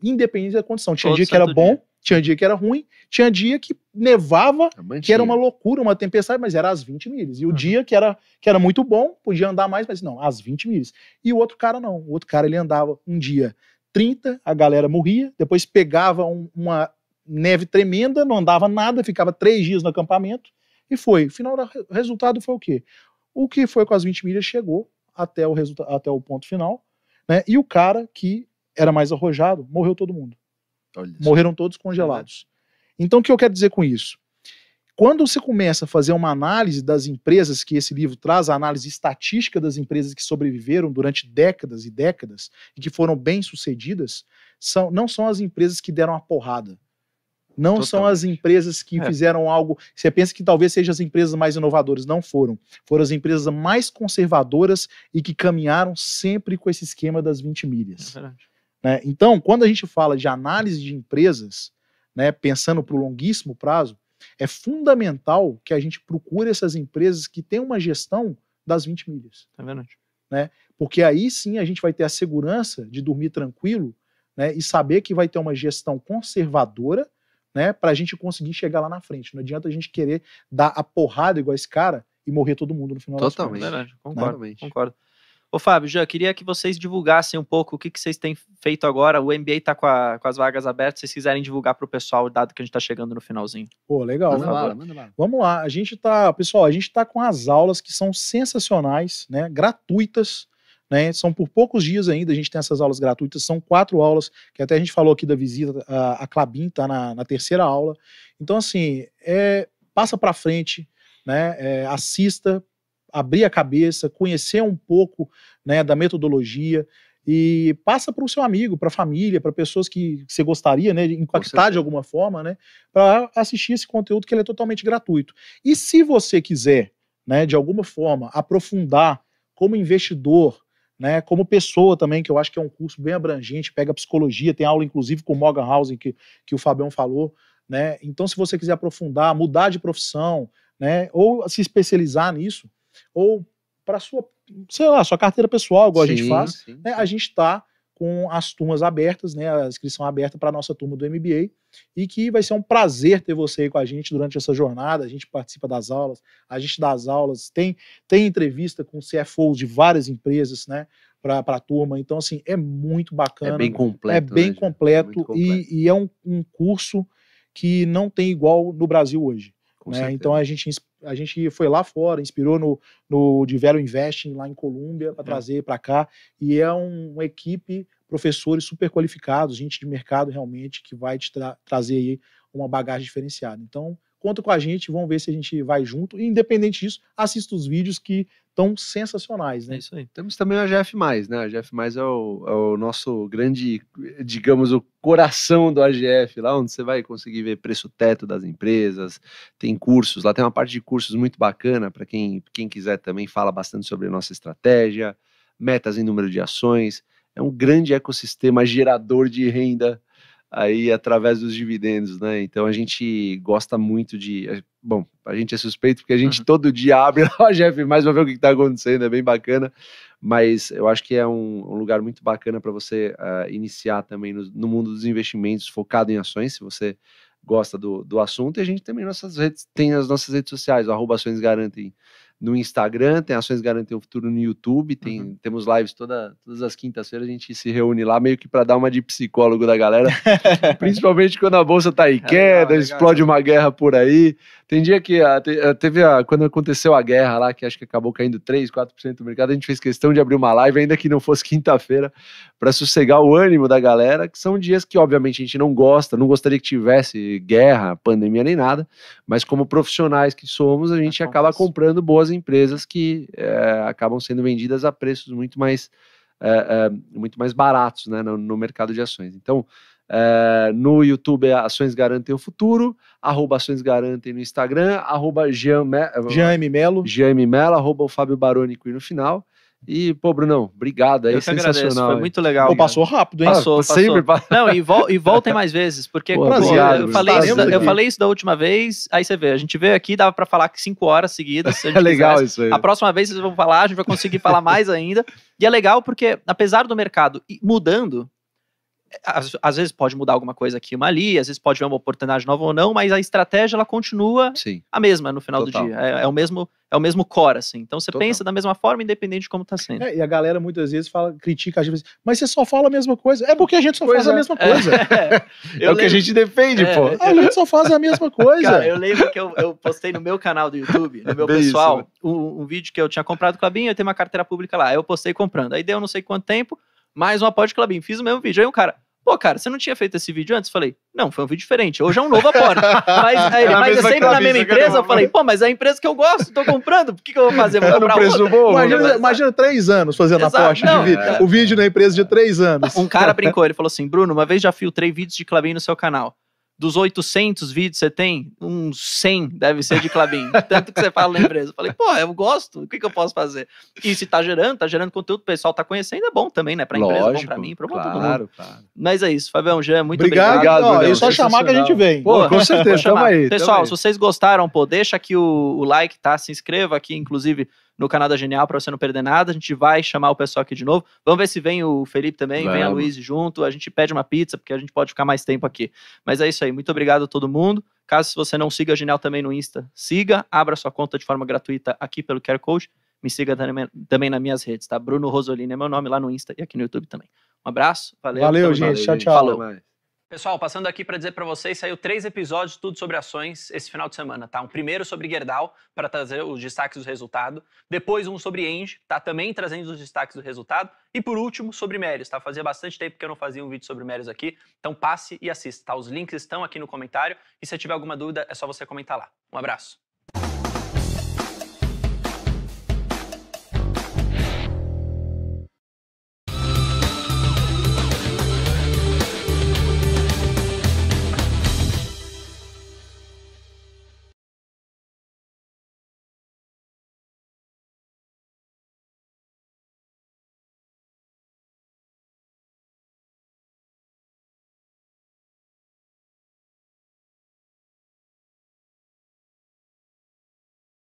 independente da condição. Tinha Todo dia que era santo bom, dia. tinha dia que era ruim, tinha dia que nevava, Mantinha. que era uma loucura, uma tempestade, mas era às 20 milhas. E o dia que era muito bom, podia andar mais, mas não, às 20 milhas. E o outro cara não. O outro cara, ele andava um dia 30, a galera morria, depois pegava uma neve tremenda, não andava nada, ficava 3 dias no acampamento, e foi. O final, o resultado foi o quê? O que foi com as 20 milhas chegou até o ponto final, né? E o cara que era mais arrojado, morreu todo mundo. Morreram todos congelados. Então, o que eu quero dizer com isso? Quando você começa a fazer uma análise das empresas que esse livro traz, a análise estatística das empresas que sobreviveram durante décadas e décadas e que foram bem-sucedidas, não são as empresas que deram a porrada. Não são as empresas que fizeram algo... Você pensa que talvez sejam as empresas mais inovadoras. Não foram. Foram as empresas mais conservadoras e que caminharam sempre com esse esquema das 20 milhas. É verdade. Né? Então, quando a gente fala de análise de empresas, né, pensando para o longuíssimo prazo, é fundamental que a gente procure essas empresas que têm uma gestão das 20 milhas. É verdade. Né? Porque aí sim a gente vai ter a segurança de dormir tranquilo, né, e saber que vai ter uma gestão conservadora, né, para a gente conseguir chegar lá na frente. Não adianta a gente querer dar a porrada igual esse cara e morrer todo mundo no final das Totalmente. contas. Verdade. Concordo. Totalmente. Concordo. Ô, Fábio, já queria que vocês divulgassem um pouco o que vocês têm feito agora. O MBA está com as vagas abertas. Se vocês quiserem divulgar para o pessoal, dado que a gente está chegando no finalzinho. Pô, legal. Manda bala, manda bala. Vamos lá. Pessoal, a gente tá com as aulas que são sensacionais, né? Gratuitas, né? São por poucos dias ainda, a gente tem essas aulas gratuitas. São 4 aulas, que até a gente falou aqui da visita, a Clabin tá na 3ª aula. Então, assim, passa para frente, né? Assista, abrir a cabeça, conhecer um pouco, né, da metodologia e passa para o seu amigo, para a família, para pessoas que você gostaria, né, de impactar de alguma forma, né, para assistir esse conteúdo que ele é totalmente gratuito. E se você quiser, né, de alguma forma aprofundar como investidor, né, como pessoa também, que eu acho que é um curso bem abrangente, pega psicologia, tem aula inclusive com o Morgan Housel que o Fabião falou, né, então se você quiser aprofundar, mudar de profissão, né, ou se especializar nisso, ou para sua carteira pessoal, igual a gente faz, né, a gente está com as turmas abertas, né, a inscrição aberta para a nossa turma do MBA, e que vai ser um prazer ter você aí com a gente durante essa jornada. A gente participa das aulas, a gente dá as aulas, tem entrevista com CFOs de várias empresas, né, para a turma. Então, assim, é muito bacana. É bem completo. É bem completo, e é um curso que não tem igual no Brasil hoje. Né? Então a gente foi lá fora, inspirou no Vero Investing lá em Colômbia para trazer para cá, e é uma equipe, professores super qualificados, gente de mercado realmente, que vai te trazer aí uma bagagem diferenciada. Então conta com a gente, vamos ver se a gente vai junto, e independente disso, assista os vídeos que estão sensacionais, né? É isso aí. Temos também a GF+, né? A GF+, é o nosso grande, digamos, o coração do AGF, lá onde você vai conseguir ver preço teto das empresas, tem cursos, lá tem uma parte de cursos muito bacana para quem quiser também, fala bastante sobre a nossa estratégia, metas em número de ações, é um grande ecossistema gerador de renda aí através dos dividendos, né? Então a gente gosta muito bom, a gente é suspeito porque a gente todo dia abre lá o GF+, vai ver o que está acontecendo, é bem bacana, mas eu acho que é um lugar muito bacana para você iniciar também no mundo dos investimentos, focado em ações, se você gosta do assunto. E a gente também tem as nossas redes sociais, @ações garantem no Instagram, tem Ações Garantem o Futuro no YouTube, temos lives todas as quintas-feiras, a gente se reúne lá meio que para dar uma de psicólogo da galera, principalmente quando a bolsa tá em queda, legal, explode uma guerra por aí. Tem dia que quando aconteceu a guerra lá, que acho que acabou caindo 3, 4% do mercado, a gente fez questão de abrir uma live, ainda que não fosse quinta-feira, para sossegar o ânimo da galera, que são dias que obviamente a gente não gostaria que tivesse guerra, pandemia nem nada, mas como profissionais que somos, a gente acaba comprando boas empresas que acabam sendo vendidas a preços muito mais baratos, né, no mercado de ações. Então, no YouTube é Ações Garantem o Futuro, @Ações Garantem no Instagram, @GeanMelo, @o Fábio Barônico no final. E, pô, Brunão, obrigado aí, sensacional. Foi muito legal. Pô, passou rápido, hein? Passou. Sempre Não, e voltem mais vezes, porque pô, eu falei isso da última vez, aí você vê, a gente veio aqui, dava pra falar 5 horas seguidas, se a gente legal quisesse. Isso aí. A próxima vez vocês vão falar, a gente vai conseguir falar mais ainda. E é legal porque, apesar do mercado ir mudando, às vezes pode mudar alguma coisa aqui, uma ali, às vezes pode ver uma oportunidade nova ou não, mas a estratégia ela continua a mesma no final do dia. É o mesmo core, assim. Então você pensa da mesma forma, independente de como tá sendo. E a galera muitas vezes critica a gente, mas você só fala a mesma coisa. É porque a gente só faz a mesma coisa. É o que a gente defende, pô. A gente só faz a mesma coisa. Cara, eu lembro que eu postei no meu canal do YouTube, no meu pessoal, um vídeo que eu tinha comprado Klabin, eu tenho uma carteira pública lá, eu postei comprando. Aí deu não sei quanto tempo, mais um aporte Klabin, fiz o mesmo vídeo. Aí um cara, pô, cara, você não tinha feito esse vídeo antes? Falei, não, foi um vídeo diferente. Hoje é um novo aporte. Mas é sempre na mesma empresa. Eu falei, pô, mas é a empresa que eu gosto, tô comprando. Por que eu vou fazer? Vou comprar outra. Bom, imagina 3 anos fazendo aporte de vídeo. O vídeo na empresa de 3 anos. Um cara brincou, ele falou assim, Bruno, uma vez já filtrei vídeos de Klabin no seu canal. Dos 800 vídeos que você tem, uns 100 deve ser de Klabin. Tanto que você fala na empresa. Eu falei, pô, eu gosto, o que eu posso fazer? E se tá gerando conteúdo, o pessoal tá conhecendo, é bom também, né? Pra empresa, é bom pra mim, pra todo mundo. Claro. Mas é isso, Fabião, Jean, muito obrigado. É só chamar que a gente vem. Pô, com certeza, tamo aí. Pessoal, se vocês gostaram, pô, deixa aqui o like, tá? Se inscreva aqui, inclusive, no canal da Genial, pra você não perder nada. A gente vai chamar o pessoal aqui de novo. Vamos ver se vem o Felipe também, vem a Luiz junto. A gente pede uma pizza, porque a gente pode ficar mais tempo aqui. Mas é isso aí, muito obrigado a todo mundo. Caso você não siga a Genial também no Insta, siga, abra sua conta de forma gratuita aqui pelo QR Code. Me siga também nas minhas redes, tá? Bruno Rosolini é meu nome lá no Insta e aqui no YouTube também. Um abraço, valeu gente, tchau. Falou. Pessoal, passando aqui para dizer para vocês, saiu 3 episódios, tudo sobre ações, esse final de semana, tá? Um primeiro sobre Gerdau, para trazer os destaques do resultado. Depois um sobre Engie, tá? Também trazendo os destaques do resultado. E por último, sobre Mérios, tá? Fazia bastante tempo que eu não fazia um vídeo sobre Mérios aqui. Então passe e assista, tá? Os links estão aqui no comentário. E se tiver alguma dúvida, é só você comentar lá. Um abraço.